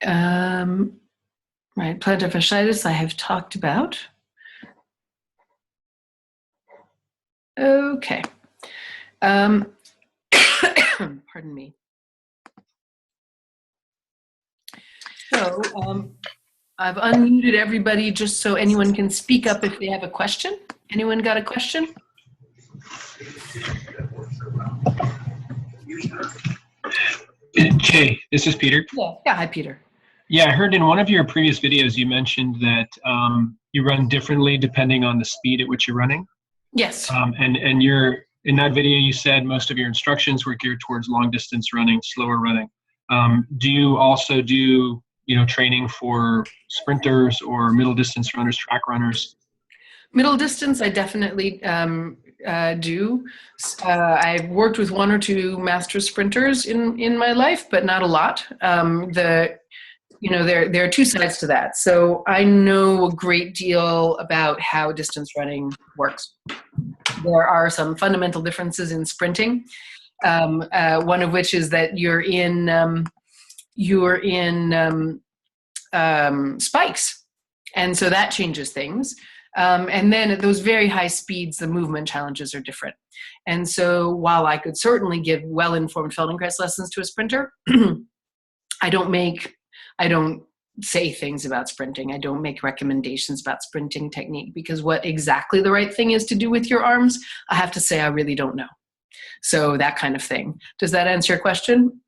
Right, plantar fasciitis I have talked about. Okay. Pardon me. So I've unmuted everybody just so anyone can speak up if they have a question. Anyone got a question? Hey, this is Peter. Yeah, hi, Peter. Yeah, I heard in one of your previous videos you mentioned that you run differently depending on the speed at which you're running. Yes. And you're in that video you said most of your instructions were geared towards long distance running, slower running. Do you also do training for sprinters or middle distance runners, track runners? Middle distance, I definitely do. I've worked with one or two master sprinters in my life, but not a lot. There are two sides to that. So I know a great deal about how distance running works. There are some fundamental differences in sprinting. One of which is that you're in spikes, and so that changes things. And then at those very high speeds, the movement challenges are different. And so while I could certainly give well-informed Feldenkrais lessons to a sprinter, I don't say things about sprinting. I don't make recommendations about sprinting technique, because what exactly the right thing is to do with your arms, I have to say I really don't know. So that kind of thing. Does that answer your question?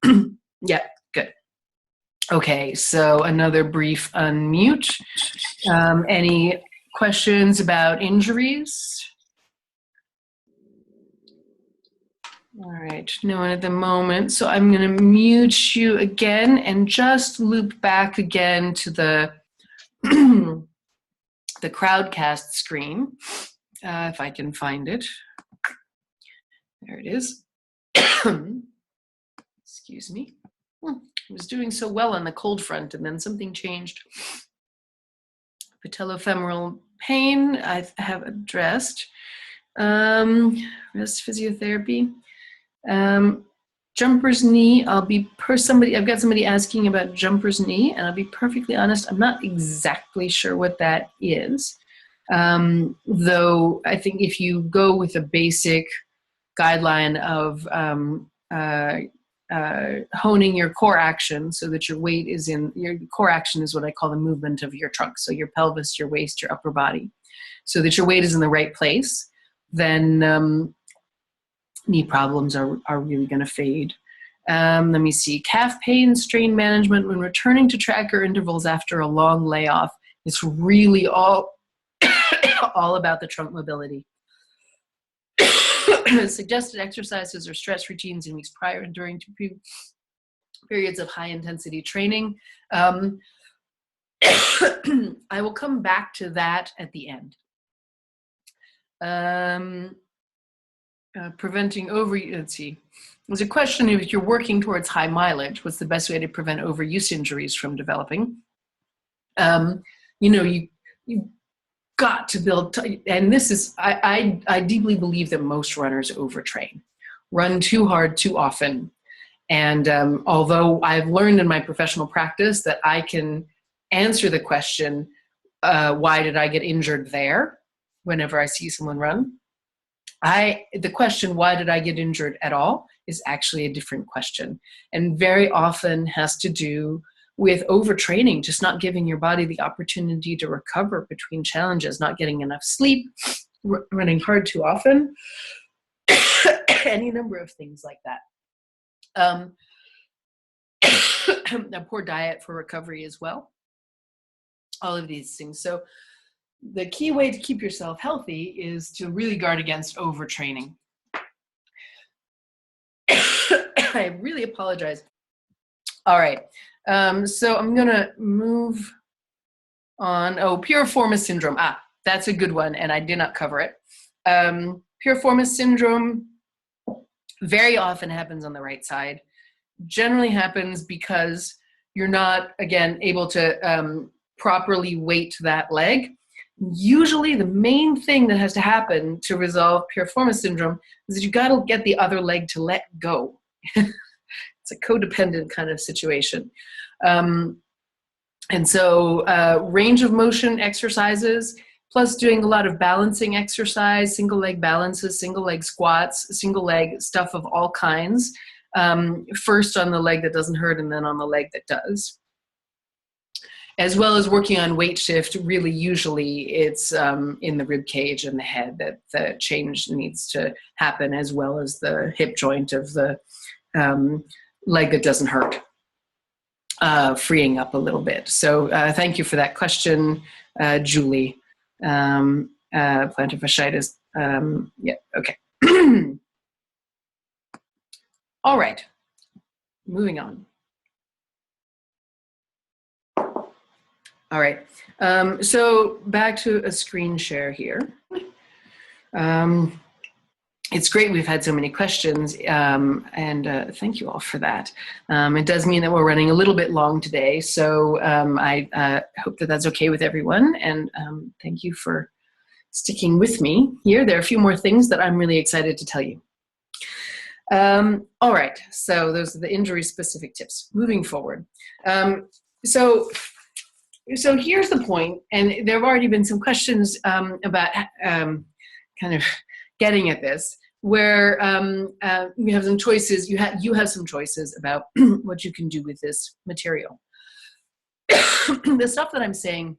Yeah, good. Okay, so another brief unmute. Any questions about injuries? All right, no one at the moment. So I'm going to mute you again and just loop back again to the the Crowdcast screen, if I can find it. There it is. Excuse me. I was doing so well on the cold front, and then something changed. Patellofemoral pain, I have addressed. Rest physiotherapy. Jumper's knee, I've got somebody asking about jumper's knee, and I'll be perfectly honest, I'm not exactly sure what that is. Though I think if you go with a basic guideline of honing your core action so that your weight is your core action is what I call the movement of your trunk. So your pelvis, your waist, your upper body, so that your weight is in the right place, then knee problems are really going to fade. Let me see. Calf pain, strain management when returning to tracker intervals after a long layoff. It's really all about the trunk mobility. Suggested exercises or stress routines in weeks prior and during periods of high intensity training. I will come back to that at the end. Preventing let's see. There's a question if you're working towards high mileage, what's the best way to prevent overuse injuries from developing? You got to build, and this is, I deeply believe that most runners overtrain, run too hard too often. And although I've learned in my professional practice that I can answer the question, why did I get injured there, whenever I see someone run, the question, why did I get injured at all, is actually a different question, and very often has to do with overtraining, just not giving your body the opportunity to recover between challenges, not getting enough sleep, running hard too often, any number of things like that. A poor diet for recovery as well. All of these things. So the key way to keep yourself healthy is to really guard against overtraining. I really apologize. All right. So I'm going to move on. Oh, piriformis syndrome. That's a good one, and I did not cover it. Piriformis syndrome very often happens on the right side. Generally happens because you're not, again, able to properly weight that leg. Usually the main thing that has to happen to resolve piriformis syndrome is that you got to get the other leg to let go. It's a codependent kind of situation. And so range of motion exercises, plus doing a lot of balancing exercise, single leg balances, single leg squats, single leg stuff of all kinds. First on the leg that doesn't hurt and then on the leg that does. As well as working on weight shift, really usually it's in the rib cage and the head that the change needs to happen, as well as the hip joint of the leg that doesn't hurt, freeing up a little bit. So thank you for that question, Julie. Plantar fasciitis, yeah, okay. All right, moving on. All right, so back to a screen share here. It's great we've had so many questions, and thank you all for that. It does mean that we're running a little bit long today, so I hope that that's okay with everyone, and thank you for sticking with me here. There are a few more things that I'm really excited to tell you. All right, so those are the injury-specific tips. Moving forward. So here's the point, and there have already been some questions about kind of getting at this, where we have some choices. You have some choices about what you can do with this material. The stuff that I'm saying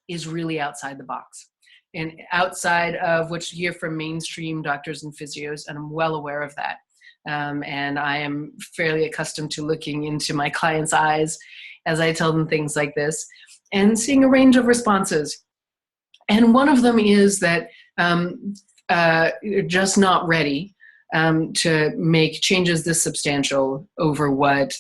is really outside the box and outside of what you hear from mainstream doctors and physios, and I'm well aware of that. And I am fairly accustomed to looking into my clients' eyes as I tell them things like this and seeing a range of responses. And one of them is that you're just not ready to make changes this substantial over what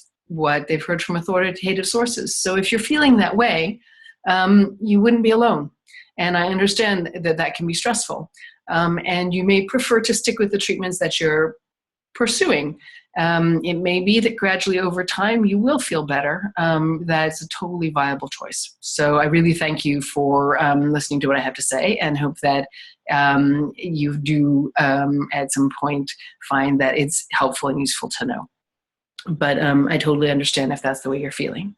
they've heard from authoritative sources. So if you're feeling that way, you wouldn't be alone. And I understand that that can be stressful. And you may prefer to stick with the treatments that you're pursuing. It may be that gradually over time you will feel better. That's a totally viable choice. So I really thank you for listening to what I have to say, and hope that you do at some point find that it's helpful and useful to know. But I totally understand if that's the way you're feeling.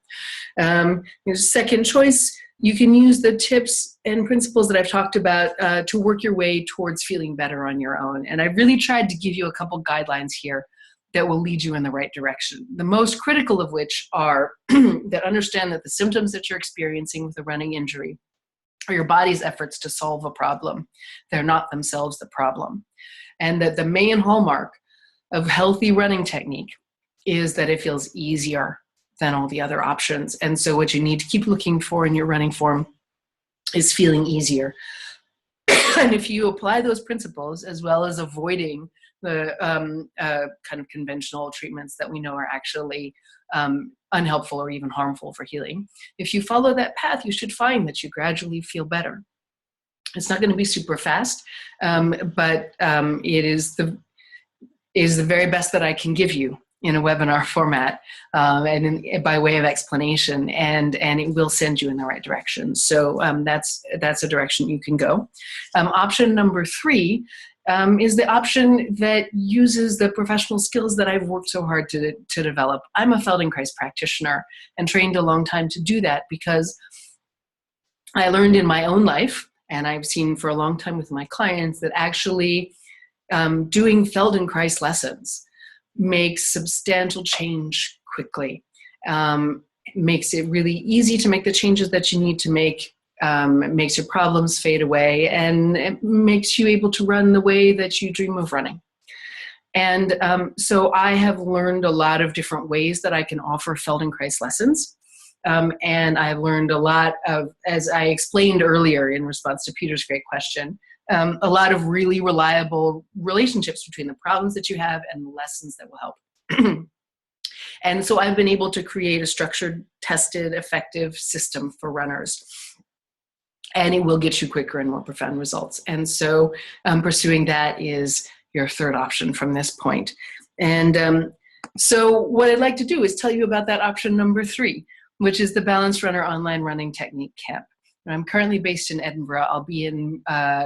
Second choice, you can use the tips and principles that I've talked about to work your way towards feeling better on your own. And I've really tried to give you a couple guidelines here that will lead you in the right direction. The most critical of which are that understand that the symptoms that you're experiencing with a running injury are your body's efforts to solve a problem. They're not themselves the problem. And that the main hallmark of healthy running technique is that it feels easier than all the other options. And so what you need to keep looking for in your running form is feeling easier. And if you apply those principles, as well as avoiding the kind of conventional treatments that we know are actually unhelpful or even harmful for healing, if you follow that path, you should find that you gradually feel better. It's not going to be super fast, but it is the very best that I can give you in a webinar format, and by way of explanation, and it will send you in the right direction. So that's a direction you can go. Option number 3 is the option that uses the professional skills that I've worked so hard to develop. I'm a Feldenkrais practitioner and trained a long time to do that because I learned in my own life, and I've seen for a long time with my clients, that actually doing Feldenkrais lessons makes substantial change quickly. Makes it really easy to make the changes that you need to make. It makes your problems fade away, and it makes you able to run the way that you dream of running. And so I have learned a lot of different ways that I can offer Feldenkrais lessons. And I've learned a lot of, as I explained earlier in response to Peter's great question, a lot of really reliable relationships between the problems that you have and the lessons that will help. And so I've been able to create a structured, tested, effective system for runners. And it will get you quicker and more profound results. And so pursuing that is your third option from this point. And so what I'd like to do is tell you about that option number 3, which is the Balanced Runner Online Running Technique Camp. I'm currently based in Edinburgh. I'll be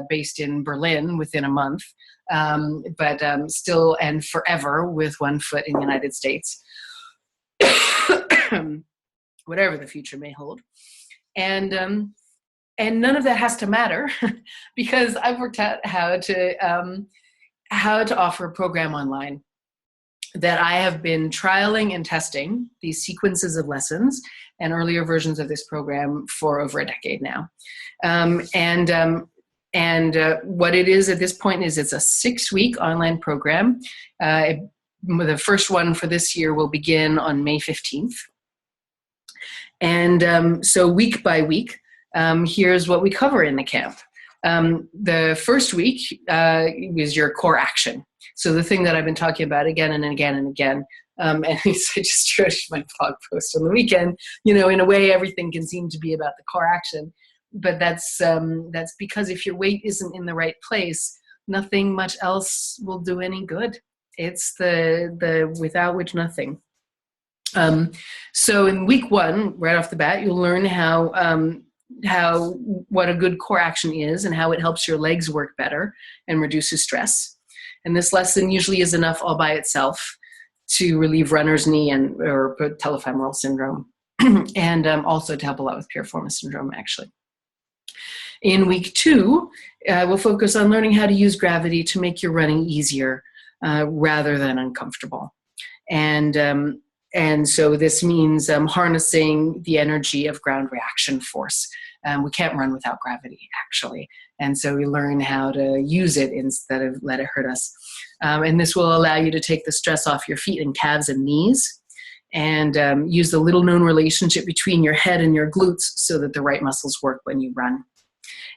based in Berlin within a month, but still and forever with one foot in the United States, whatever the future may hold. And none of that has to matter because I've worked out how to offer a program online that I have been trialing and testing these sequences of lessons and earlier versions of this program for over a decade now. What it is at this point is it's a 6-week online program. The first one for this year will begin on May 15th. And so week by week, here's what we cover in the camp. The first week is your core action. So the thing that I've been talking about again and again and again, and I just wrote my blog post on the weekend, in a way everything can seem to be about the core action, but that's because if your weight isn't in the right place, nothing much else will do any good. It's the without which nothing. So in week 1, right off the bat, you'll learn what a good core action is and how it helps your legs work better and reduces stress. And this lesson usually is enough all by itself to relieve runner's knee or patellofemoral syndrome, and also to help a lot with piriformis syndrome, actually. In week 2, we'll focus on learning how to use gravity to make your running easier rather than uncomfortable. And so this means harnessing the energy of ground reaction force. We can't run without gravity, actually. And so we learn how to use it instead of let it hurt us. And this will allow you to take the stress off your feet and calves and knees and use the little-known relationship between your head and your glutes so that the right muscles work when you run.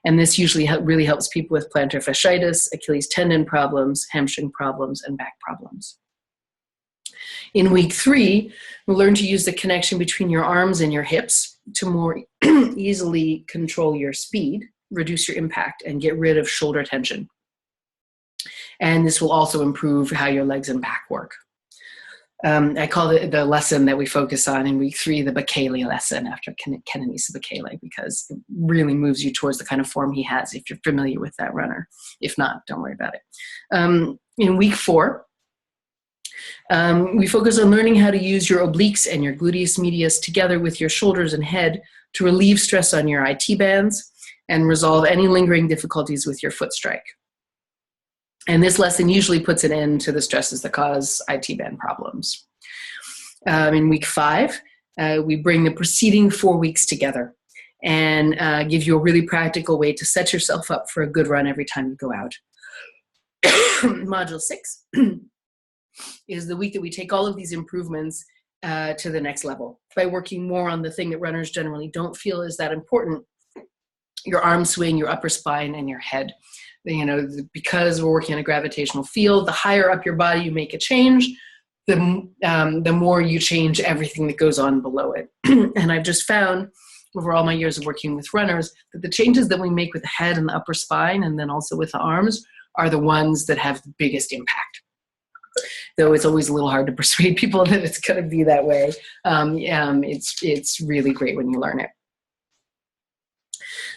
And this usually really helps people with plantar fasciitis, Achilles tendon problems, hamstring problems, and back problems. In week 3, we'll learn to use the connection between your arms and your hips to more easily control your speed, reduce your impact, and get rid of shoulder tension. And this will also improve how your legs and back work. I call it the lesson that we focus on in week 3, the Bekele lesson after Kenenisa Bekele, because it really moves you towards the kind of form he has if you're familiar with that runner. If not, don't worry about it. In week 4, we focus on learning how to use your obliques and your gluteus medius together with your shoulders and head to relieve stress on your IT bands and resolve any lingering difficulties with your foot strike. And this lesson usually puts an end to the stresses that cause IT band problems. In week 5, we bring the preceding 4 weeks together and give you a really practical way to set yourself up for a good run every time you go out. Module 6 is the week that we take all of these improvements to the next level by working more on the thing that runners generally don't feel is that important: your arm swing, your upper spine, and your head. Because we're working on a gravitational field, the higher up your body you make a change, the more you change everything that goes on below it. And I've just found over all my years of working with runners that the changes that we make with the head and the upper spine and then also with the arms are the ones that have the biggest impact. Though it's always a little hard to persuade people that it's going to be that way. It's really great when you learn it.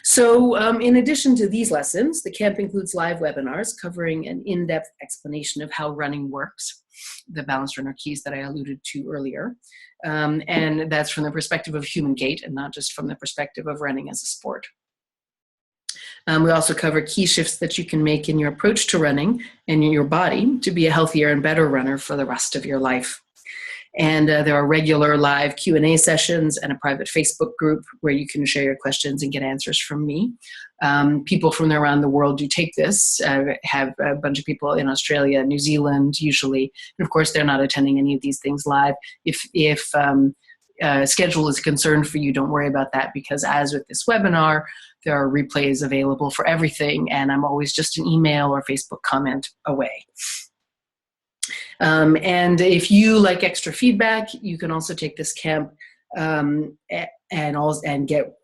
So in addition to these lessons, the camp includes live webinars covering an in-depth explanation of how running works, the balanced runner keys that I alluded to earlier. And that's from the perspective of human gait and not just from the perspective of running as a sport. We also cover key shifts that you can make in your approach to running and in your body to be a healthier and better runner for the rest of your life. And there are regular live Q&A sessions and a private Facebook group where you can share your questions and get answers from me. People from around the world do take this. I have a bunch of people in Australia, New Zealand, usually. And of course, they're not attending any of these things live. If schedule is a concern for you, don't worry about that, because as with this webinar, there are replays available for everything, and I'm always just an email or Facebook comment away. And if you like extra feedback, you can also take this camp and get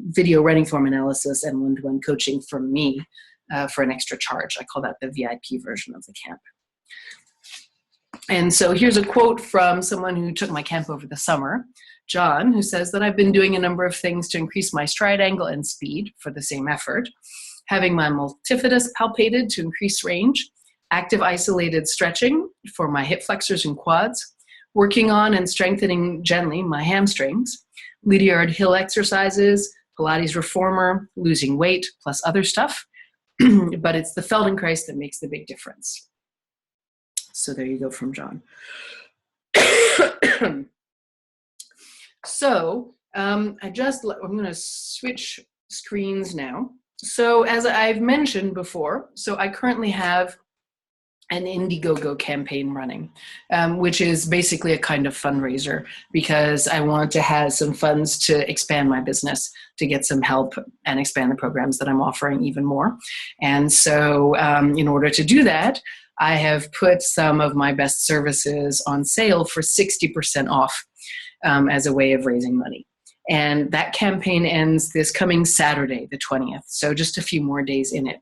video running form analysis and one-to-one coaching from me for an extra charge. I call that the VIP version of the camp. And so here's a quote from someone who took my camp over the summer, John, who says that I've been doing a number of things to increase my stride angle and speed for the same effort, having my multifidus palpated to increase range, active isolated stretching for my hip flexors and quads, working on and strengthening gently my hamstrings, Lydiard Hill exercises, Pilates reformer, losing weight, plus other stuff. But it's the Feldenkrais that makes the big difference. So there you go from John. So I'm going to switch screens now. So as I've mentioned before, so I currently have an Indiegogo campaign running, which is basically a kind of fundraiser because I want to have some funds to expand my business, to get some help and expand the programs that I'm offering even more. And so in order to do that, I have put some of my best services on sale for 60% off as a way of raising money. And that campaign ends this coming Saturday, the 20th. So just a few more days in it.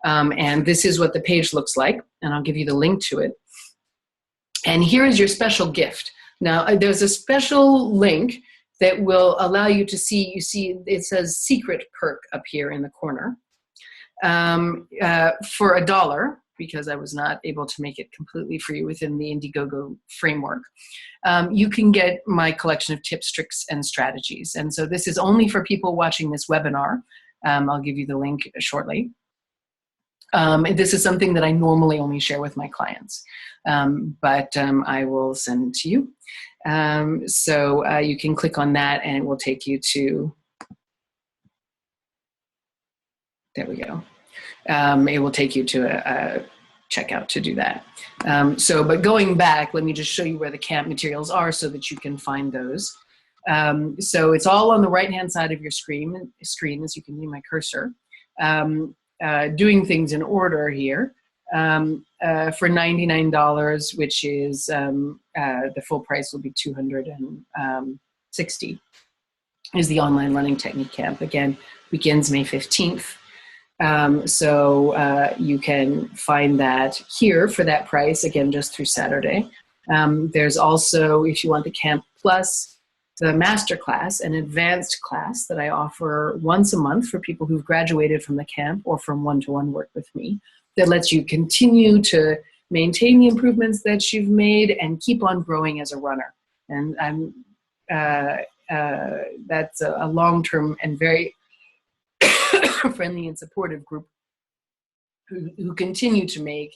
And this is what the page looks like, and I'll give you the link to it. And here is your special gift. Now, there's a special link that will allow you to see, you see it says secret perk up here in the corner for $1, because I was not able to make it completely free within the Indiegogo framework. You can get my collection of tips, tricks, and strategies. And so this is only for people watching this webinar. I'll give you the link shortly. This is something that I normally only share with my clients, but I will send to you. So you can click on that and it will take you to, there we go. It will take you to a checkout to do that. But going back, let me just show you where the camp materials are so that you can find those. So it's all on the right-hand side of your screen, as you can see my cursor. Doing things in order here for $99, which is the full price will be $260, is the online running technique camp. Again, begins May 15th. So you can find that here for that price, again, just through Saturday. There's also, if you want the Camp Plus, the master class, an advanced class that I offer once a month for people who've graduated from the camp or from one-to-one work with me, that lets you continue to maintain the improvements that you've made and keep on growing as a runner. And that's a long-term and very friendly and supportive group who continue to make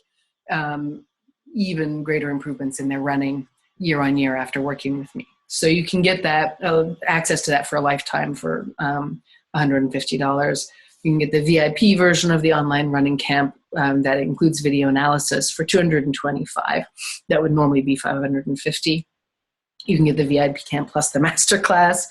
even greater improvements in their running year on year after working with me. So you can get that access to that for a lifetime for $150. You can get the VIP version of the online running camp that includes video analysis for $225. That would normally be $550. You can get the VIP camp plus the master class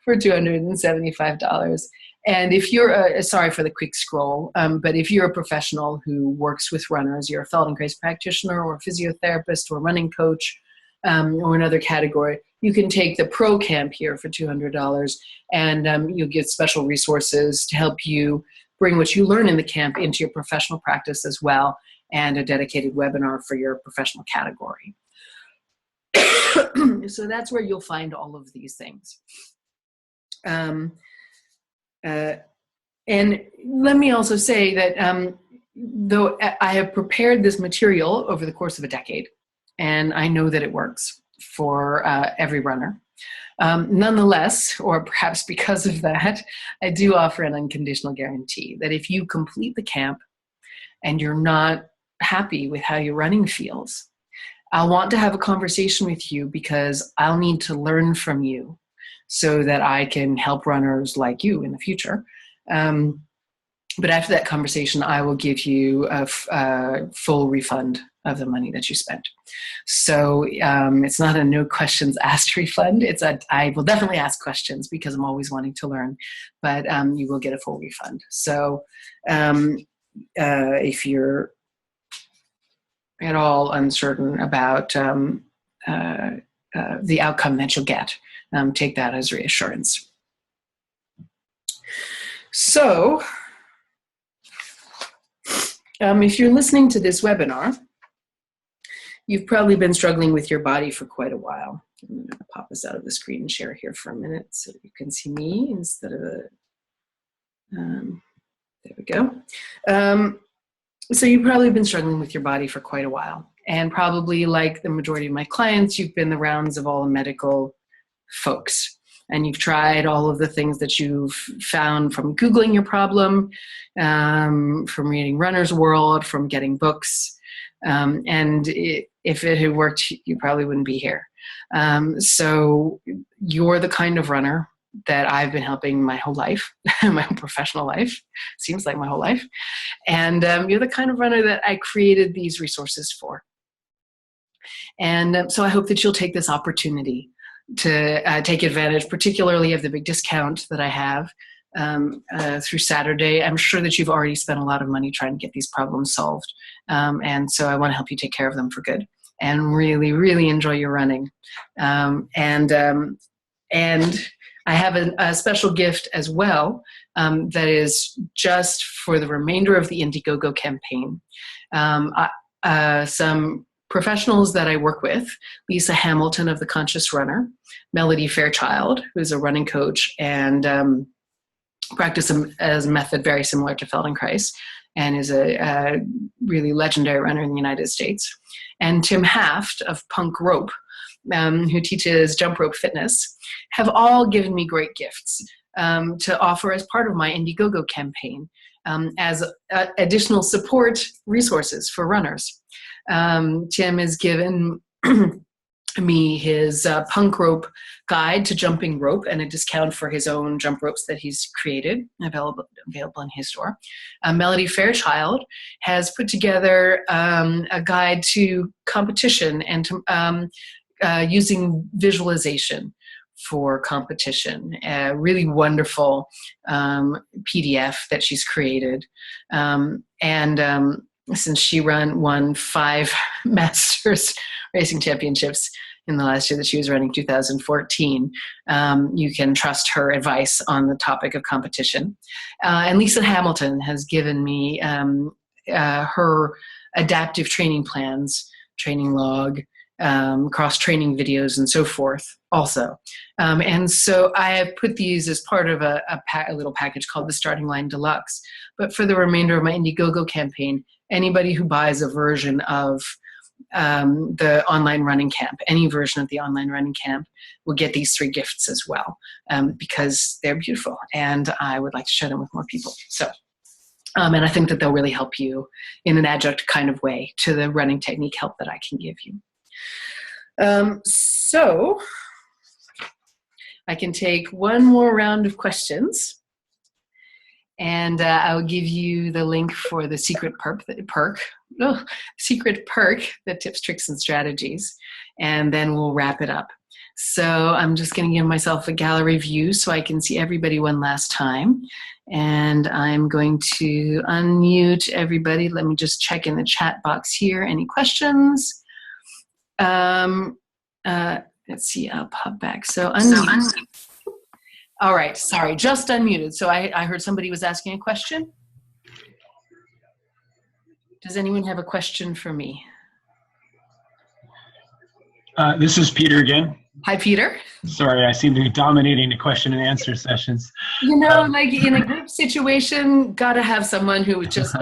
for $275. And if you're, sorry for the quick scroll, but if you're a professional who works with runners, you're a Feldenkrais practitioner or a physiotherapist or running coach or another category, you can take the pro camp here for $200 and you'll get special resources to help you bring what you learn in the camp into your professional practice as well, and a dedicated webinar for your professional category. So that's where you'll find all of these things. And let me also say that though I have prepared this material over the course of a decade, and I know that it works for every runner. Nonetheless, or perhaps because of that, I do offer an unconditional guarantee that if you complete the camp and you're not happy with how your running feels, I'll want to have a conversation with you because I'll need to learn from you so that I can help runners like you in the future. But after that conversation, I will give you a full refund of the money that you spent. So it's not a no questions asked refund. I will definitely ask questions because I'm always wanting to learn, but you will get a full refund. So if you're at all uncertain about the outcome that you'll get. Take that as reassurance. So, if you're listening to this webinar, you've probably been struggling with your body for quite a while. I'm going to pop this out of the screen and share here for a minute so you can see me instead of there we go. So you've probably been struggling with your body for quite a while. And probably like the majority of my clients, you've been the rounds of all the medical folks. And you've tried all of the things that you've found from Googling your problem, from reading Runner's World, from getting books. If it had worked, you probably wouldn't be here. So you're the kind of runner that I've been helping my whole life, my whole professional life, seems like my whole life. And you're the kind of runner that I created these resources for. And so I hope that you'll take this opportunity to take advantage, particularly of the big discount that I have through Saturday. I'm sure that you've already spent a lot of money trying to get these problems solved. And so I want to help you take care of them for good and really, really enjoy your running. And I have a special gift as well that is just for the remainder of the Indiegogo campaign. Some professionals that I work with, Lisa Hamilton of The Conscious Runner, Melody Fairchild, who's a running coach and practice as a method very similar to Feldenkrais and is a really legendary runner in the United States, and Tim Haft of Punk Rope, who teaches jump rope fitness, have all given me great gifts to offer as part of my Indiegogo campaign as additional support resources for runners. Tim has given me his punk rope guide to jumping rope and a discount for his own jump ropes that he's created, available in his store. Melody Fairchild has put together a guide to competition and to using visualization for competition, a really wonderful PDF that she's created. Since she won 5 Masters Racing Championships in the last year that she was running, 2014, you can trust her advice on the topic of competition. And Lisa Hamilton has given me her adaptive training plans, training log, cross-training videos, and so forth also. And so I have put these as part of a little package called the Starting Line Deluxe. But for the remainder of my Indiegogo campaign, anybody who buys a version of the online running camp, any version of the online running camp, will get these 3 gifts as well, because they're beautiful and I would like to share them with more people. So, and I think that they'll really help you in an adjunct kind of way to the running technique help that I can give you. So I can take one more round of questions, and I'll give you the link for the secret perk that tips, tricks, and strategies, and then we'll wrap it up. So I'm just going to give myself a gallery view so I can see everybody one last time, and I'm going to unmute everybody. Let me just check in the chat box here. Any questions? Let's see, I'll pop back. So unmute. All right, sorry, just unmuted. So I heard somebody was asking a question. Does anyone have a question for me? This is Peter again. Hi, Peter. Sorry, I seem to be dominating the question and answer sessions. You know, like in a group situation, gotta have someone who just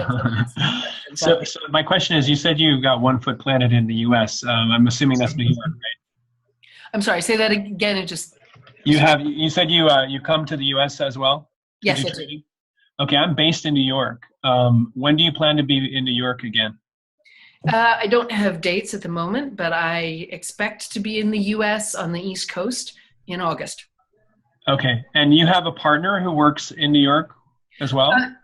so my question is, you said you got 1 foot planted in the U.S. I'm assuming that's New York, right? I'm sorry, say that again. It just... You said you come to the U.S. as well? Yes, I do. Okay, I'm based in New York. When do you plan to be in New York again? I don't have dates at the moment, but I expect to be in the U.S. on the East Coast in August. Okay, and you have a partner who works in New York as well? I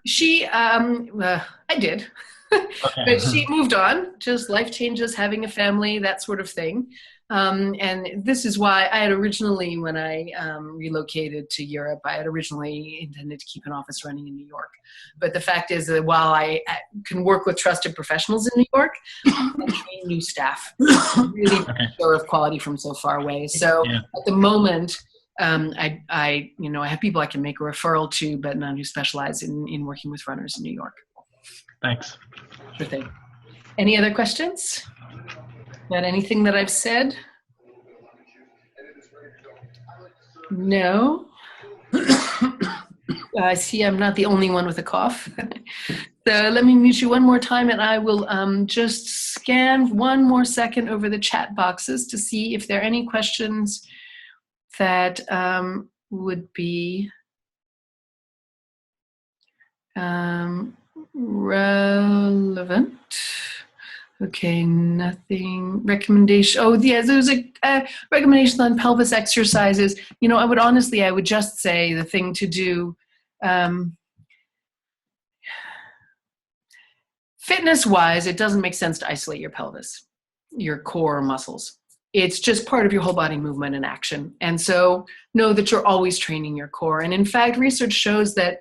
did. But she moved on, just life changes, having a family, that sort of thing. And this is why I had originally, when I relocated to Europe, I had originally intended to keep an office running in New York. But the fact is that while I can work with trusted professionals in New York, I train new staff, really sure of quality from so far away. So at the moment, I have people I can make a referral to, but none who specialize in working with runners in New York. Thanks. Sure thing. Any other questions about anything that I've said? No. I see I'm not the only one with a cough. So let me mute you one more time, and I will just scan one more second over the chat boxes to see if there are any questions that would be relevant. Okay, nothing. Recommendation. Oh, yeah, there was a recommendation on pelvis exercises. I would just say the thing to do, fitness-wise, it doesn't make sense to isolate your pelvis, your core muscles. It's just part of your whole body movement and action. And so know that you're always training your core. And in fact, research shows that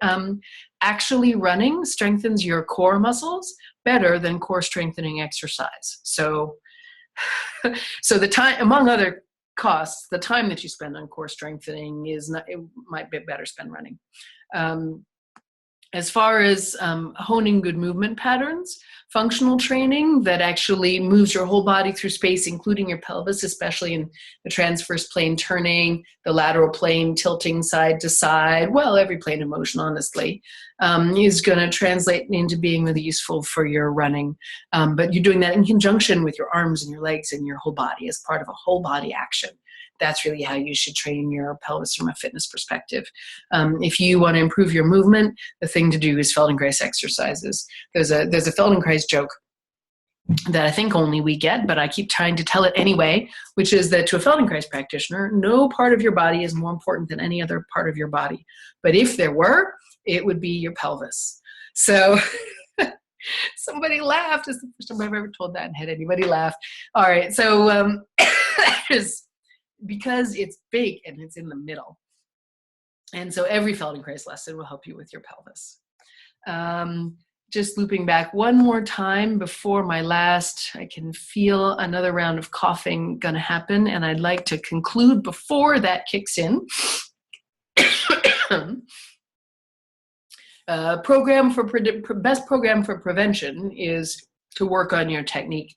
actually running strengthens your core muscles better than core strengthening exercise. So the time, among other costs, the time that you spend on core strengthening it might be better spent running. As far as honing good movement patterns, functional training that actually moves your whole body through space, including your pelvis, especially in the transverse plane turning, the lateral plane tilting side to side, well, every plane of motion, honestly, is going to translate into being really useful for your running. But you're doing that in conjunction with your arms and your legs and your whole body as part of a whole body action. That's really how you should train your pelvis from a fitness perspective. If you want to improve your movement, the thing to do is Feldenkrais exercises. There's a Feldenkrais joke that I think only we get, but I keep trying to tell it anyway, which is that to a Feldenkrais practitioner, no part of your body is more important than any other part of your body. But if there were, it would be your pelvis. So somebody laughed. It's the first time I've ever told that and had anybody laugh. All right, so because it's big and it's in the middle. And so every Feldenkrais lesson will help you with your pelvis. Just looping back one more time before my last, I can feel another round of coughing going to happen, and I'd like to conclude before that kicks in. Best program for prevention is to work on your technique.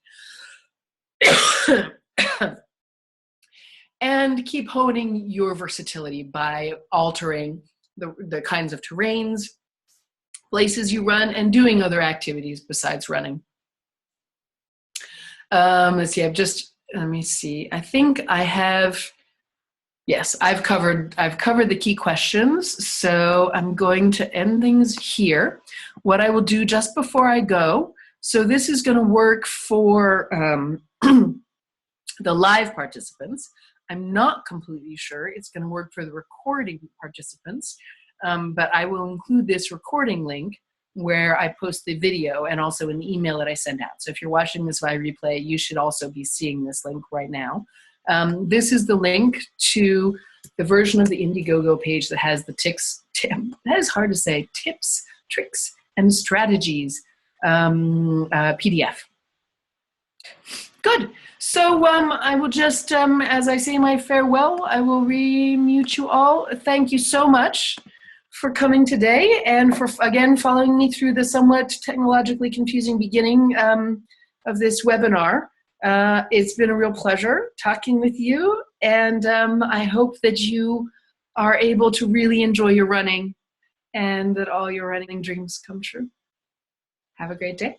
And keep honing your versatility by altering the kinds of terrains, places you run, and doing other activities besides running. Let's see. I think I have, yes, I've covered the key questions. So I'm going to end things here. What I will do just before I go, so this is going to work for the live participants. I'm not completely sure it's going to work for the recording participants, but I will include this recording link where I post the video and also an email that I send out. So if you're watching this via replay, you should also be seeing this link right now. This is the link to the version of the Indiegogo page that has the that is hard to say, tips, tricks, and strategies PDF. Good. So I will just, as I say my farewell, I will re-mute you all. Thank you so much for coming today and for, again, following me through the somewhat technologically confusing beginning of this webinar. It's been a real pleasure talking with you, and I hope that you are able to really enjoy your running and that all your running dreams come true. Have a great day.